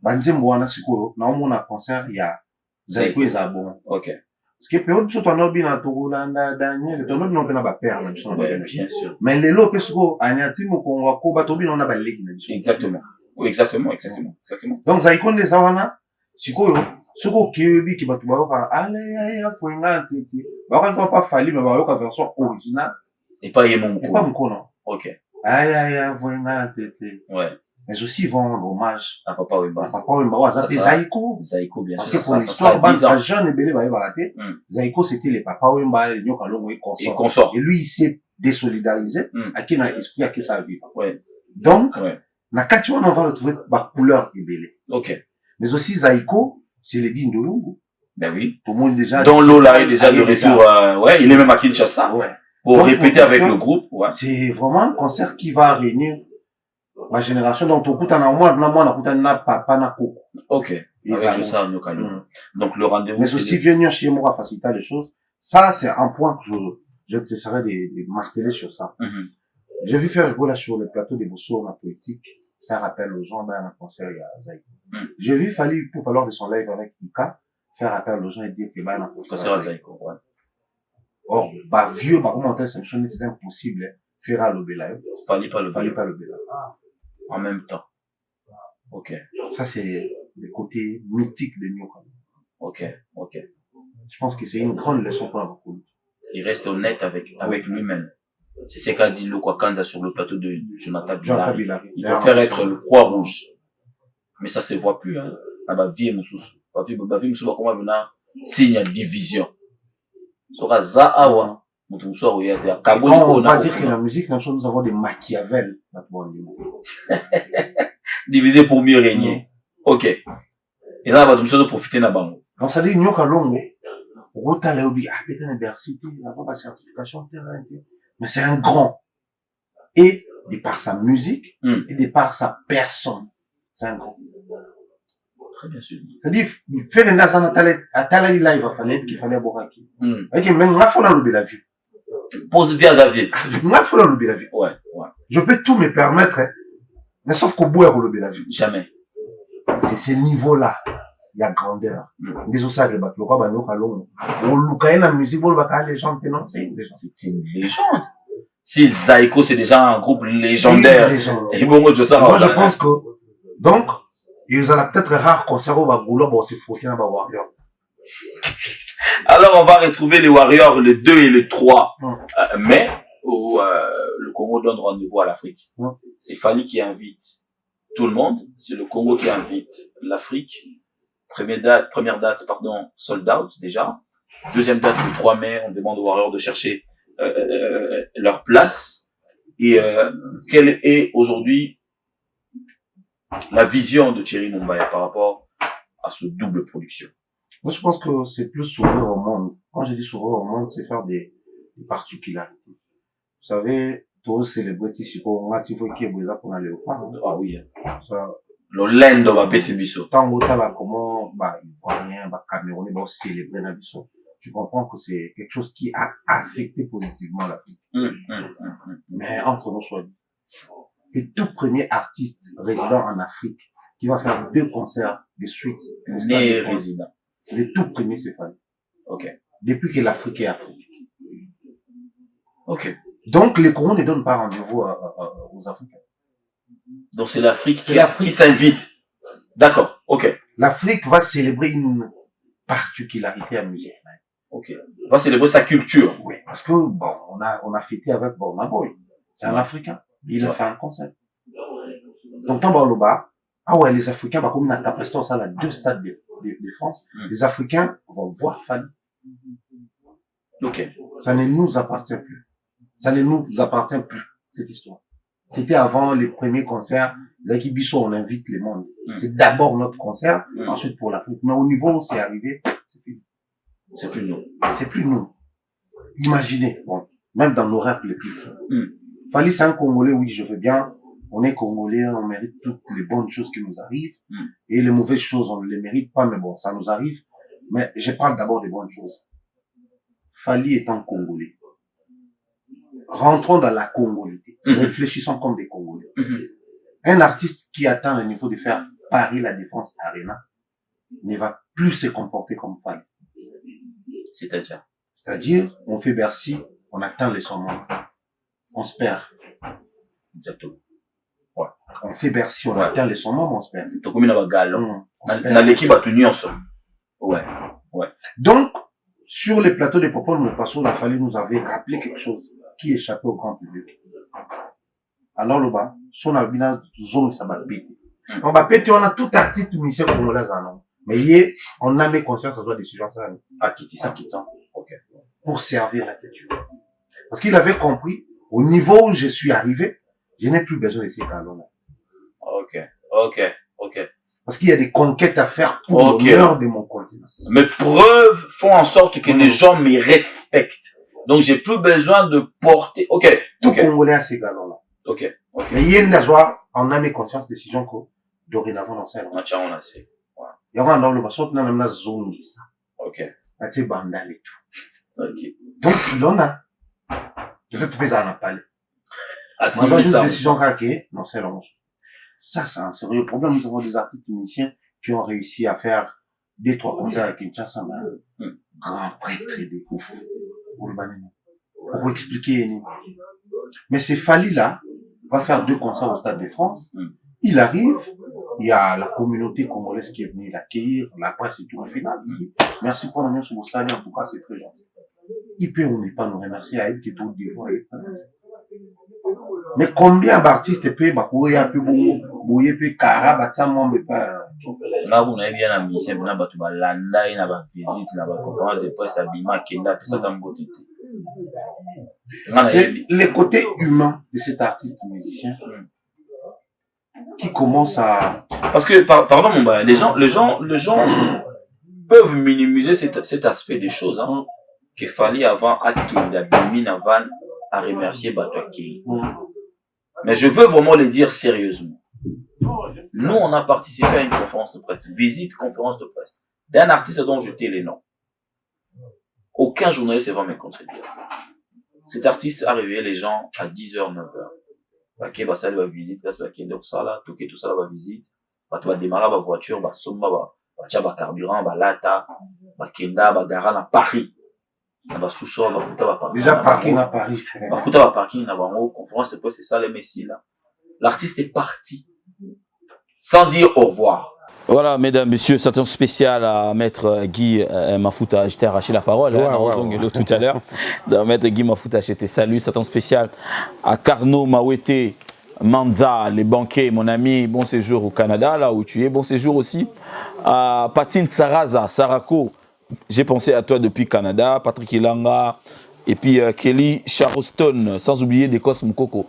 Bandé m'a dit, sikoro, na on a concert, il y a, Zaïko et Zabon. Ok. Parce que période sur ton obi na Togolanda, Daniel, ton obi non pena ba père, même si on Ouais, bien sûr. mais les lots, parce que, Agnati, mon congo, ko, batobi, on a ba legi, Exactement. Oui, exactement, exactement, exactement. donc, Zaïkon des Zawana, sikoyo, siko kiyobi, ki batu bayoka, allez, fouinga, titi. Baka, pas fallu, mais bayoka version originale. Et pas Yémon Et pas Mkono. Ok. Aïe, fouinga, titi. Ouais. Mais aussi, ils vont rendre hommage. À Papa Wemba. Papa Wemba, ça s'appelle Zaïko. Zaïko, bien Parce sûr. que pour l'histoire, à jeune et belé, baraté, Mm. Zaïko, c'était les Papa Wemba, les Nyokalongo et Et consorts. consort. Et lui, il s'est désolidarisé, Mm. à qui n'a esprit, à qui ça vit. Ouais. Donc, Ouais. na kati on va retrouver ma couleur et belé. Ok. Mais aussi, Zaïko, c'est les dignes de Lungu. Ben oui. Tout le monde déjà. Dont Lola est déjà de retour, ouais, il est même à Kinshasa. Ouais. Pour Donc, répéter avec le groupe, ouais. C'est vraiment un concert qui va réunir ma génération. Donc, au na moi, na papa, na koko. Ok. Et Avec Zaïko. Jossa Nyokalo. Donc, le rendez-vous, Mais aussi, venir chez moi, faciliter les choses. Ça, c'est un point que je ne cesserai de marteler sur ça. Mhm. J'ai vu faire là sur le plateau des Bosso, en politique, faire appel aux gens dans un concert, il y a Zaïko. J'ai vu Fali, pour parler de son live avec Ika, faire appel aux gens et dire que bah, un concert à Zaïko, ouais. Or, bah, vieux, bah, comment c'est impossible, hein. Faire à l'obéla. Fallait pas le Fallait dire. pas l'obéla. En même temps. Ok. Ça, c'est le côté mythique de Nyoka. Ok. Ok. Je pense que c'est une grande leçon pour la beaucoup. Il reste honnête avec lui-même. C'est ce qu'a dit Lokwa Kanda sur le plateau de Jonathan Bilari. Il préfère être le croix rouge. Mais ça se voit plus, hein. Ah, bah, vie Moussous. Bah, vie Moussous, comment venir signe de division. Sera Zaawa. Quand on va dire que la musique, nous avons des Machiavel. Divisé pour mieux régner. Ok. Et là, on va profiter de bango. Donc, ça dit, Nyoka Longo, Rota Leobi, peut-être l'université, il n'a pas de certification, mais c'est un grand. Et, de par sa musique, et de par sa personne, c'est un grand. Très bien sûr. C'est-à-dire, faire une nasa à Talali live, qu'il fallait boire qui. Ok, mais on a fait la vue. Pose via Xavier. On a fait la vue. Ouais, ouais. Je peux tout me permettre, hein. Mais sauf qu'au bout, il la vue. Jamais. C'est ce niveau-là. Il y a grandeur. Des aussi, il y a le roi, bah, nous, allons. On loue la musique, on va les gens, non, c'est une légende. C'est une légende. Si Zaïko, c'est déjà un groupe légendaire. Et bon, moi, je pense que, donc, ils ont peut-être rare concert au Bagoulo, bon, c'est faux, qu'il y a un Warrior. Alors, on va retrouver les Warriors, le 2 et le 3 mai, où le Congo donne rendez-vous à l'Afrique. C'est Fali qui invite tout le monde. C'est le Congo qui invite l'Afrique. Première date, sold out déjà. Deuxième date, le 3 mai, on demande aux Warriors de chercher leur place. Et quelle est aujourd'hui la vision de Thierry Mumbaya par rapport à ce double production? Moi, je pense que c'est plus s'ouvrir au monde. Quand je dis s'ouvrir au monde, c'est faire des particularités. Vous savez, tous célébrités, on a tifo qui est brisé pour aller au parc. Ah oui. Ça. Le lendo va baisser biso. Tant que là, comment, bah, Ivoiriens, bah, Camerounais, bah, célébrer la biso. Tu comprends que c'est quelque chose qui a affecté positivement l'Afrique. Mais entre nous, soit dit. Le tout premier artiste résident en Afrique qui va faire 2 concerts de suite. Mais résident. Le tout premier, c'est Fali. Ok. Depuis que l'Afrique est Afrique. Ok. Donc, les Congo ne donnent pas rendez-vous aux Africains. Donc, c'est l'Afrique qui s'invite. D'accord. Ok. L'Afrique va célébrer une particularité à musique. Ok. Va célébrer sa culture. Oui. Parce que, bon, on a fêté avec Burna Boy. C'est un Africain. Il a fait un concert. Donc, tant Baoloba, ah ouais, les Africains, bah, comme on a tapé ça, là, 2 stades de France, les Africains vont voir Fali. Ok. Ça ne nous appartient plus. Ça ne nous appartient plus, cette histoire. C'était avant les premiers concerts. L'équipe Bissot, on invite les mondes. C'est d'abord notre concert, ensuite pour l'Afrique. Mais au niveau où c'est arrivé, c'est plus nous. C'est plus nous. C'est plus nous. Imaginez, bon, même dans nos rêves les plus fous. Fali, c'est un Congolais, oui, je veux bien. On est Congolais, on mérite toutes les bonnes choses qui nous arrivent. Et les mauvaises choses, on ne les mérite pas, mais bon, ça nous arrive. Mais je parle d'abord des bonnes choses. Fali est un Congolais. Rentrons dans la Congolité. Réfléchissons comme des Congolais. Un artiste qui atteint le niveau de faire Paris La Défense Arena ne va plus se comporter comme Fali. C'est-à-dire, on fait Bercy, on atteint les 100 membres. On se perd. Exactement. Ouais. On fait Bercy, on atteint les 100 membres, on se perd. Dans l'équipe à tenir ensemble. Ouais. Donc, sur les plateaux de Popol Mopasso, il a fallu nous avait rappelé quelque chose qui échappait au grand public. Alors, le bas, son albina zone, ça va péter. On va péter, on a tout artiste musicien congolais, mais on a mis conscience à soi des sujets, ça. À quitter ça, quittant. Ok. Pour servir la culture. Parce qu'il avait compris, au niveau où je suis arrivé, je n'ai plus besoin de ces talons-là. Ok. Parce qu'il y a des conquêtes à faire pour l'honneur de mon continent. Mes preuves font en sorte que les gens me respectent. Donc, j'ai plus besoin de porter. Tout Congolais a ces galons-là. Ok. Mais il y a une soir, on a mis conscience décision que dorénavant, on sait. On a assez. Il y aura dans le bassin, on a une zone de ça. Ok. Là, c'est bandal et tout. Ok. Donc, il en a. Peut-être que ça en a pas. Moi, j'ai une décision craquée. Non, c'est long. Ça, c'est un sérieux problème. Nous avons des artistes musiciens qui ont réussi à faire 2-3 concerts avec Kinshasa, grand prêtre des ouf. Pour expliquer. Mais c'est Fali là, va faire 2 concerts au Stade de France. Il arrive, il y a la communauté congolaise qui est venue l'accueillir, la presse et tout. Au final, il dit, merci pour l'union sur vos salles, en tout cas, c'est très gentil. Il peut, on n'est pas nous remercier à elle qui est tout devant. Mais combien d'artistes peuvent, courir un peu, bouiller, peu, cara, battement, mais pas. Là, vous avez bien un musicien, vous avez un landa, il y a une visite, il y a une conférence de presse, Abima, Kenda, puis ça, dans le côté. C'est le côté humain de cet artiste musicien qui commence à... Parce que, pardon, mon gars, les gens peuvent minimiser cet aspect des choses, hein. Qu'il fallait avant à Kenda, Bimine avant à remercier Batoaki. Mais je veux vraiment le dire sérieusement. Nous, on a participé à une conférence de presse, conférence de presse, d'un artiste dont je tais les noms. Aucun journaliste ne va me contredire. Cet artiste a réveillé les gens à 10h, 9h. Ok, bah, ça, va visite, là, c'est donc ça, là, tout ça, va visite. Bah, tu vas démarrer, ma voiture, bah, somma, bah, carburant, bah, lata, bah, kenda, bah, garan à Paris. Bah, sous-sol, bah, fouta, bah, parking. Déjà, parking à Paris, frère. Bah, fouta, bah, parking, là, bah, en conférence, c'est quoi, c'est ça, les messies, là. L'artiste est parti. Sans dire au revoir. Voilà, mesdames, messieurs, c'est un spécial à Maître Guy Mafuta. Je t'ai arraché la parole, tout à l'heure. Maître Guy Mafuta, je t'ai salué. C'est un spécial à Carnot Mawete Manza, les banquiers, mon ami. Bon séjour au Canada, là où tu es. Bon séjour aussi à Patine Saraza, Sarako. J'ai pensé à toi depuis Canada. Patrick Ilanga et puis Kelly Charleston, sans oublier des Cosmo Coco.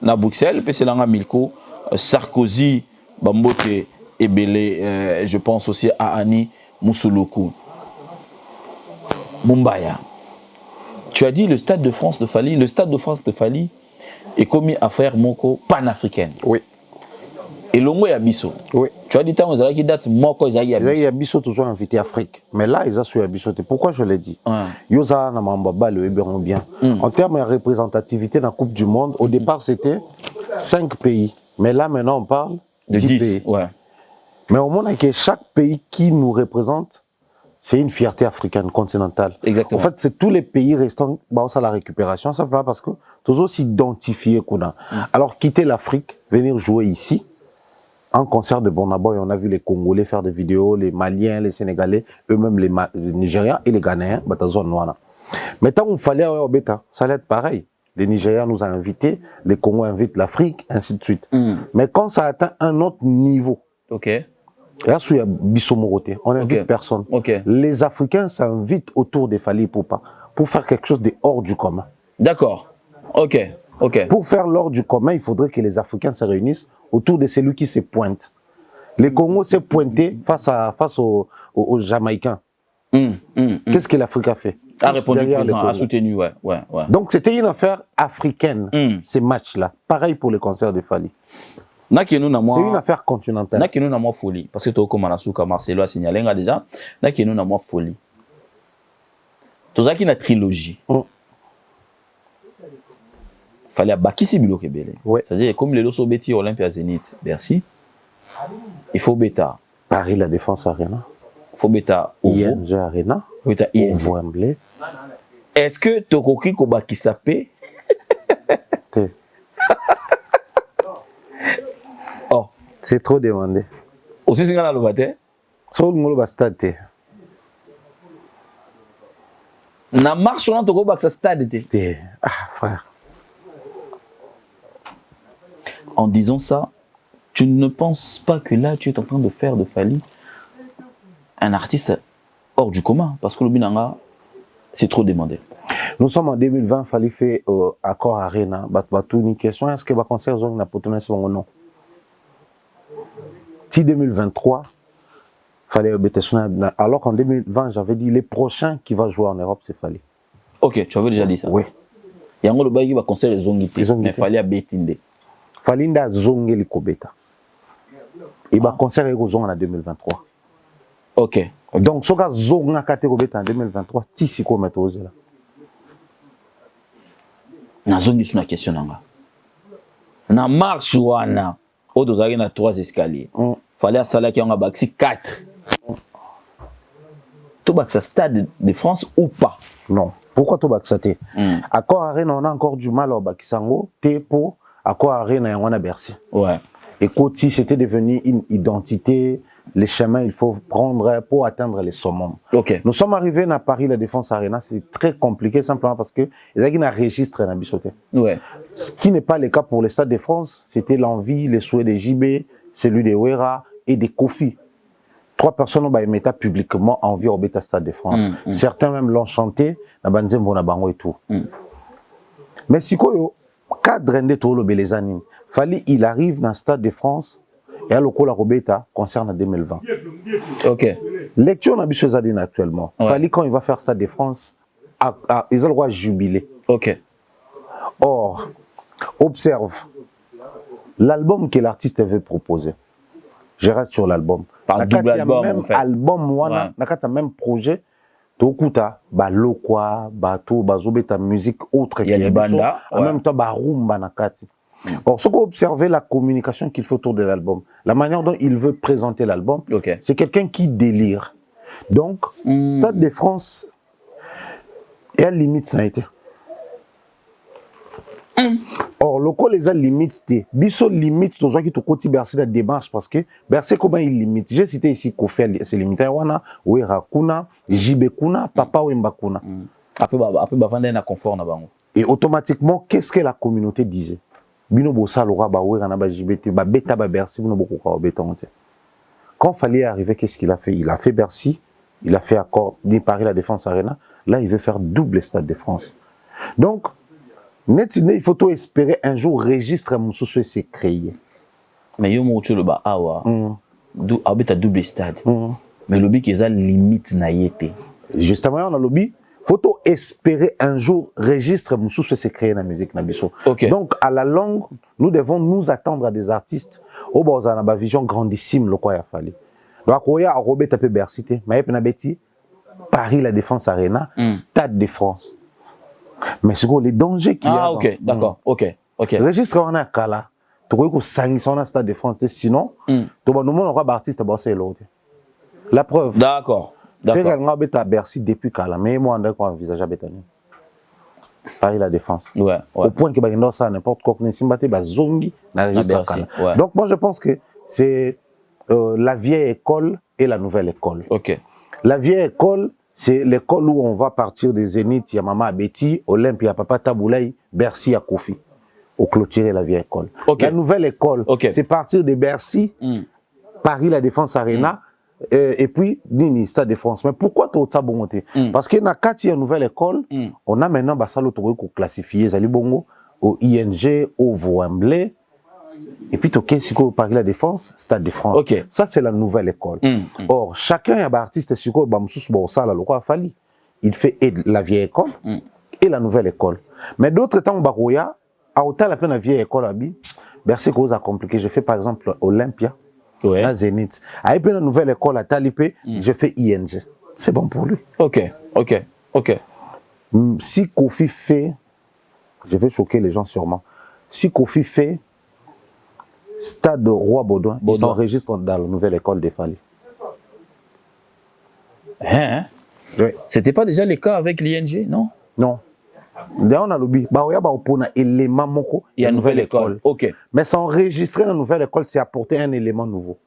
Na Bruxelles, puis c'est Langa Milko, Sarkozy, Bambote. Et Belé, je pense aussi à Annie Moussouloukou. Mumbaya. Tu as dit le Stade de France de Fali. Le Stade de France de Fali est commis à faire Moko panafricaine. Oui. Et Longo et Abisso. Oui. Tu as dit tant aux qui date Moko et Abisso. Les Abisso toujours invité Afrique. Mais là, ils ont su Abisso. Pourquoi je l'ai dit? Yosa Namambaba le Héberon bien. En termes de représentativité dans la Coupe du Monde, au départ, c'était 5 pays. Mais là, maintenant, on parle de 10 pays. Ouais. Mais au monde, que chaque pays qui nous représente, c'est une fierté africaine continentale. Exactement. En fait, c'est tous les pays restants, bah, ça la récupération, ça fait parce que toujours s'identifier qu'on a. Alors, quitter l'Afrique, venir jouer ici, en concert de Bonaboy, on a vu les Congolais faire des vidéos, les Maliens, les Sénégalais, eux-mêmes les Nigériens et les Ghanéens, bah, zone noire. Mais tant qu'on fallait au bêta, ça allait être pareil. Les Nigériens nous ont invités, les Congos invitent l'Afrique, ainsi de suite. Mais quand ça atteint un autre niveau, là, on invite personne. Les Africains s'invitent autour des Fali Poupa pour faire quelque chose de hors du commun. D'accord. Pour faire l'hors du commun, il faudrait que les Africains se réunissent autour de celui qui se pointe. Les Congos s'est pointé face aux Jamaïcains. Qu'est-ce que l'Afrique a fait? A répondu présent, a soutenu, ouais. Donc c'était une affaire africaine, ces matchs-là. Pareil pour les concerts de Fali. C'est une affaire continentale. Nous avons folie. Parce que tu as Marcelo a signalé déjà. Nous avons folie. Tu as une trilogie. Il fallait Bakissi Bilo Kebele. C'est-à-dire, comme les Loso Beti, Olympia Zénith, Bercy, il faut Beta. Paris, la Défense Arena. Il faut Beta. ING Arena. au Wembley. Est-ce que Tokoki Kobaki sapé? Oh. C'est trop demandé. Aussi, c'est dans le bâtiment. Sur le stade. Na marche on Toko Bak sa stade. Ah, frère. En disant ça, tu ne penses pas que là, tu es en train de faire de Fally un artiste hors du commun? Parce que le Binanga, c'est trop demandé. Nous sommes en 2020, Fally fait accord Arena. Une question, est-ce que le concert n'a pas tenu son nom? Si 2023, Fally alors qu'en 2020, j'avais dit les prochains qui vont jouer en Europe, c'est Fally. Ok, tu avais déjà dit ça? Oui. Il y a un autre qui va concert les Zongité, mais Fally a bétindé. Fally a zongé les Kobeta. Il va concert les Zong en 2023. Ok. Donc, ce que Zong a Kobeta en 2023, si quoi mettre aux là. Na zongi sur la question nanga. Na marche wana, au dosage na 3 escaliers. Fallait à Salah qui en a baxi 4. Tu bax à Stade de France ou pas? Non. Pourquoi tu bax ça? Accord Arena, on a encore du mal au Bakisango. Tepo, Accord Arena, on a Bercy. Ouais. Et Koti, c'était devenu une identité, les chemins il faut prendre pour atteindre les summums. Ok. Nous sommes arrivés à Paris, la Défense Arena, c'est très compliqué simplement parce que ils ont un registre dans Bissoté. Ouais. Ce qui n'est pas le cas pour les Stades de France, c'était l'envie, les souhaits des JB, celui des Wera et des Kofi. 3 personnes ont émis publiquement envie au Beta Stade de France. Certains même l'ont chanté, na Banzembo na Bango et tout. Mais si quoi, cadre de tout le Bélezanine, Fally il arrive dans le Stade de France et à l'Okola Robeta concerne 2020. Ok. Lecture n'a pas actuellement. Ouais. Fally quand il va faire Stade de France, ils ont le droit de jubiler. Ok. Or, observe l'album que l'artiste veut proposer. Je reste sur l'album. Par double album, même en fait. Album, wana, ouais. Même projet. Tokuta, lokwa, bato, bazobeta musique autre que les bandas. En même temps, rumba nakati. Or, ce qu'on observe, la communication qu'il fait autour de l'album, la manière dont il veut présenter l'album, c'est quelqu'un qui délire. Donc, Stade de France, et à limite, ça a été. Or, le cas les a limité. Bisso limite, aux gens qui te côté Bercy la démarche parce que Bercy comment il limite. J'ai cité ici Kofel, c'est limité. Wana, Ouera Kuna, JB Kuna, Papa Wemba Kuna. Après, vendre un confort na bango. Et automatiquement, qu'est-ce que la communauté disait? Bino bossa lora ba Ouera na ba JBT, ba beta ba Bercy, bino boko ka beta onte. Quand Fally est arrivé, qu'est-ce qu'il a fait? Il a fait Bercy, il a fait accord de Paris la Défense Arena. Là, il veut faire double Stade de France. Donc il faut tout espérer un jour registre Moussoussou s'est créé. Mais yo mo le ba awa. Abeta double stade. Mais lobby qui a limite na yete. Justement on a lobby, faut tout espérer un jour registre Moussoussou s'est créé na musique na biso. Donc à la longue, nous devons nous attendre à des artistes au boza na ba vision grandissime le quoi ya Fally. Donc oya Robert tapé Bercy té, mais na beti Paris la Défense Arena, Stade de France. Mais c'est quoi les dangers qu'il y a? Ah, ok, d'accord, ok. Registre, on a Kala. Tu vois que 500 Stade de France, sinon, tu vas nous montrer un artiste à bosser l'autre. La preuve. D'accord. Fait également à Bercy depuis Kala, mais moi, on a envisagé à Bétanie. Paris la Défense. Ouais. Au point que bah, ça n'importe quoi, qu'on Simbaté, bah, Zongi, dans le registre Kala. Donc, moi, je pense que c'est la vieille école et la nouvelle école. Ok. La vieille école, c'est l'école où on va partir des Zénith, il y a Maman Betty, Olympe, il y a Papa Taboulaye, Bercy à Kofi, au clôturer la vieille école. La nouvelle école, c'est partir de Bercy, Paris, la Défense Arena, et puis Nini, Stade de France. Mais pourquoi tu as ça bon monter? Parce que dans la nouvelle école, on a maintenant Bassalo Toro classifié, Zali Bongo, au ING, au Wembley, et puis si tu Paris la Défense, Stade de France. Ça, c'est la nouvelle école. Or, chacun est un artiste, Fally. Il fait la vieille école et la nouvelle école. Mais d'autres temps, Baroya, à autant la peine la vieille école, Bercy cause a compliqué. Je fais par exemple Olympia, la Zénith. Avec la nouvelle école à Talipé, je fais ING. C'est bon pour lui. Ok. Si Kofi fait, je vais choquer les gens sûrement. Si Kofi fait Stade de Roi Baudouin, ils s'enregistrent dans la nouvelle école de Fally. Hein? Oui. C'était pas déjà le cas avec l'ING, non? Non. D'ailleurs, on a lobby. Il y a élément moko. Il y a une nouvelle école. Ok. Mais s'enregistrer dans une nouvelle école, c'est apporter un élément nouveau.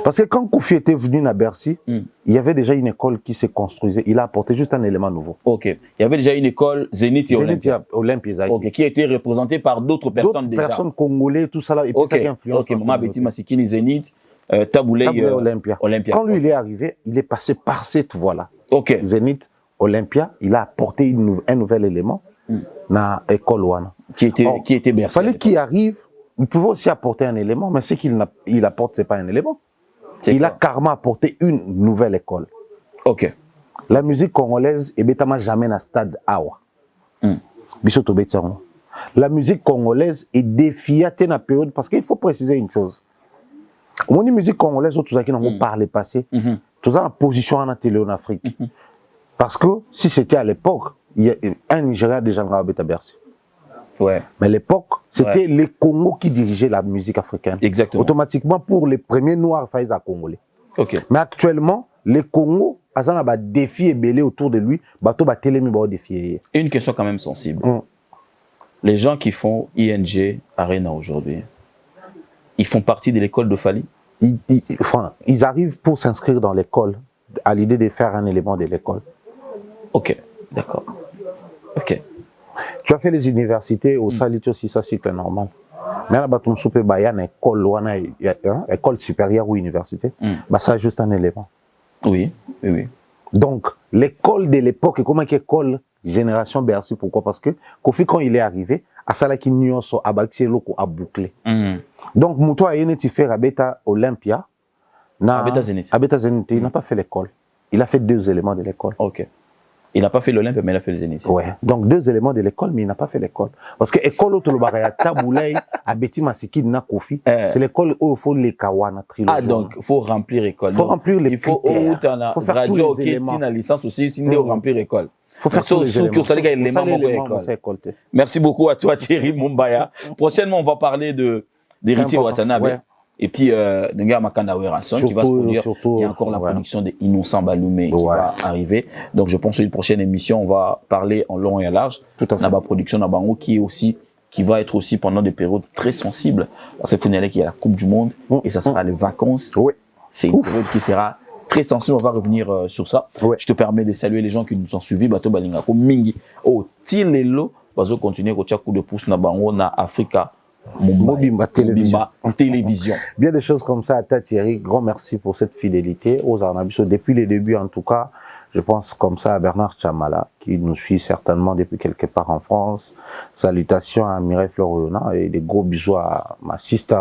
Parce que quand Koufi était venu à Bercy, il y avait déjà une école qui se construisait. Il a apporté juste un élément nouveau. Ok. Il y avait déjà une école Zénith et Olympia. Ok. Qui a été représentée par d'autres personnes déjà. D'autres personnes congolais, tout ça là. Et puis ça qui influence. Ok. Maman Betty Masikini Zénith, Taboulay Olympia. Quand lui il est arrivé, il est passé par cette voie-là. Ok. Zénith, Olympia, il a apporté un nouvel élément dans l'école Wana. Qui était Bercy. Il fallait qu'il arrive. Il pouvait aussi apporter un élément, mais ce qu'il apporte, ce n'est pas un élément. Il a carrément apporté une nouvelle école. Ok. La musique congolaise est jamais dans le stade Awa. La musique congolaise est défiée dans la période parce qu'il faut préciser une chose. On dit musique congolaise, tout ça qui n'ont pas parlé passé, tout ça en position en télé en Afrique. Parce que si c'était à l'époque, il y a un Nigeria déjà dans la Bercy. Ouais. Mais à l'époque, c'était les Congos qui dirigeaient la musique africaine. Exactement. Automatiquement, pour les premiers Noirs, il fallait Congolais. Ok. Mais actuellement, les Congos, ils ont un défi ébélé autour de lui. Et une question quand même sensible. Les gens qui font ING Arena aujourd'hui, ils font partie de l'école de Fali? Ils arrivent pour s'inscrire dans l'école, à l'idée de faire un élément de l'école. Ok, d'accord. Ok. Tu as fait les universités au Salito aussi, ça cycle normal. Mais là, il y a une école supérieure ou université. Ça, c'est juste un élément. Oui. Donc, l'école de l'époque est comme une école génération Bercy. Pourquoi? Parce que Kofi, quand il est arrivé, à ça, il a bouclé. Donc, Mouto a été fait à Beta Olympia. À Beta Zenith. Il n'a pas fait l'école. Il a fait 2 éléments de l'école. Ok. Il n'a pas fait l'Olympe, mais il a fait le Zénith. Ouais. Donc 2 éléments de l'école, mais il n'a pas fait l'école. Parce que l'école où il Taboulay, à Betty Masiki, na Kofi, c'est l'école où il faut les kawana trilogie. Ah, donc il faut remplir l'école. Il faut remplir les critères. Il faut faire radio, tous les éléments. La licence aussi, sinon remplir l'école. Il faut faire tous les éléments. Merci beaucoup à toi, Thierry Mumbaya. Prochainement, on va parler d'Héritier Watanabe. Et puis, Denga Makandawe Ranson qui va se produire. Il y a encore la production des Innocent Baloumé qui va arriver. Donc, je pense qu'une prochaine émission, on va parler en long et en large. Tout à fait. La production Nabango qui va être aussi pendant des périodes très sensibles. Parce qu'il qu'il y a la Coupe du Monde et ça sera les vacances. C'est une période qui sera très sensible. On va revenir sur ça. Je te permets de saluer les gens qui nous ont suivis. Bato Balingako Mingi. Oh, Tilelo. Bazo continuer au coup de pouce Nabango na Africa. Mobimba télévision. Bien des choses comme ça à ta Thierry. Grand merci pour cette fidélité aux Arnabiso. Depuis les débuts, en tout cas, je pense comme ça à Bernard Chamala, qui nous suit certainement depuis quelque part en France. Salutations à Mireille Floriona et des gros bisous à ma sister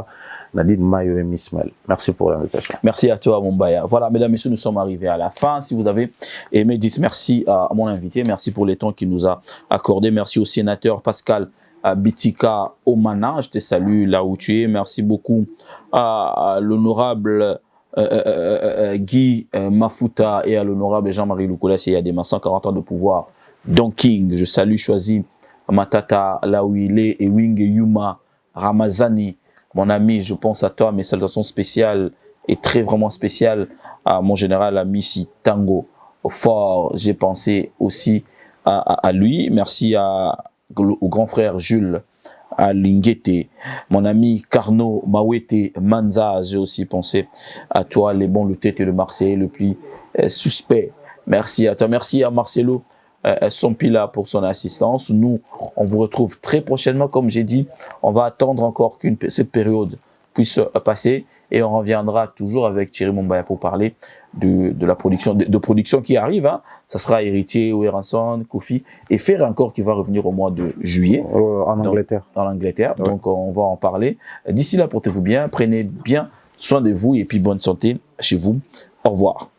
Nadine Mayo et Mismel. Merci pour l'invitation. Merci à toi, Mumbaya. Voilà, mesdames et messieurs, nous sommes arrivés à la fin. Si vous avez aimé, dites merci à mon invité. Merci pour les temps qu'il nous a accordé. Merci au sénateur Pascal Bitika Omana, je te salue là où tu es. Merci beaucoup à l'honorable Guy Mafuta et à l'honorable Jean-Marie Loukolas et à des 140 ans de pouvoir. Don King, je salue Choisi Matata là où il est et Wing Yuma Ramazani, mon ami, je pense à toi. Mes salutations spéciales et très vraiment spéciales à mon général Amissi Tango Fort. J'ai pensé aussi à lui. Merci au grand frère Jules à Lingete, mon ami Carnot Mawete Manza, j'ai aussi pensé à toi, les bons, le tête et le Marseillais le plus suspect. Merci à toi, merci à Marcelo Sompila pour son assistance. Nous, on vous retrouve très prochainement, comme j'ai dit, on va attendre encore que cette période puisse passer et on reviendra toujours avec Thierry Mumbaya pour parler de la production, de production qui arrive. Hein. Ça sera Héritier, Ranson, Kofi et Fer encore qui va revenir au mois de juillet. En Angleterre. En Angleterre. Ouais. Donc, on va en parler. D'ici là, portez-vous bien, prenez bien soin de vous et puis bonne santé chez vous. Au revoir.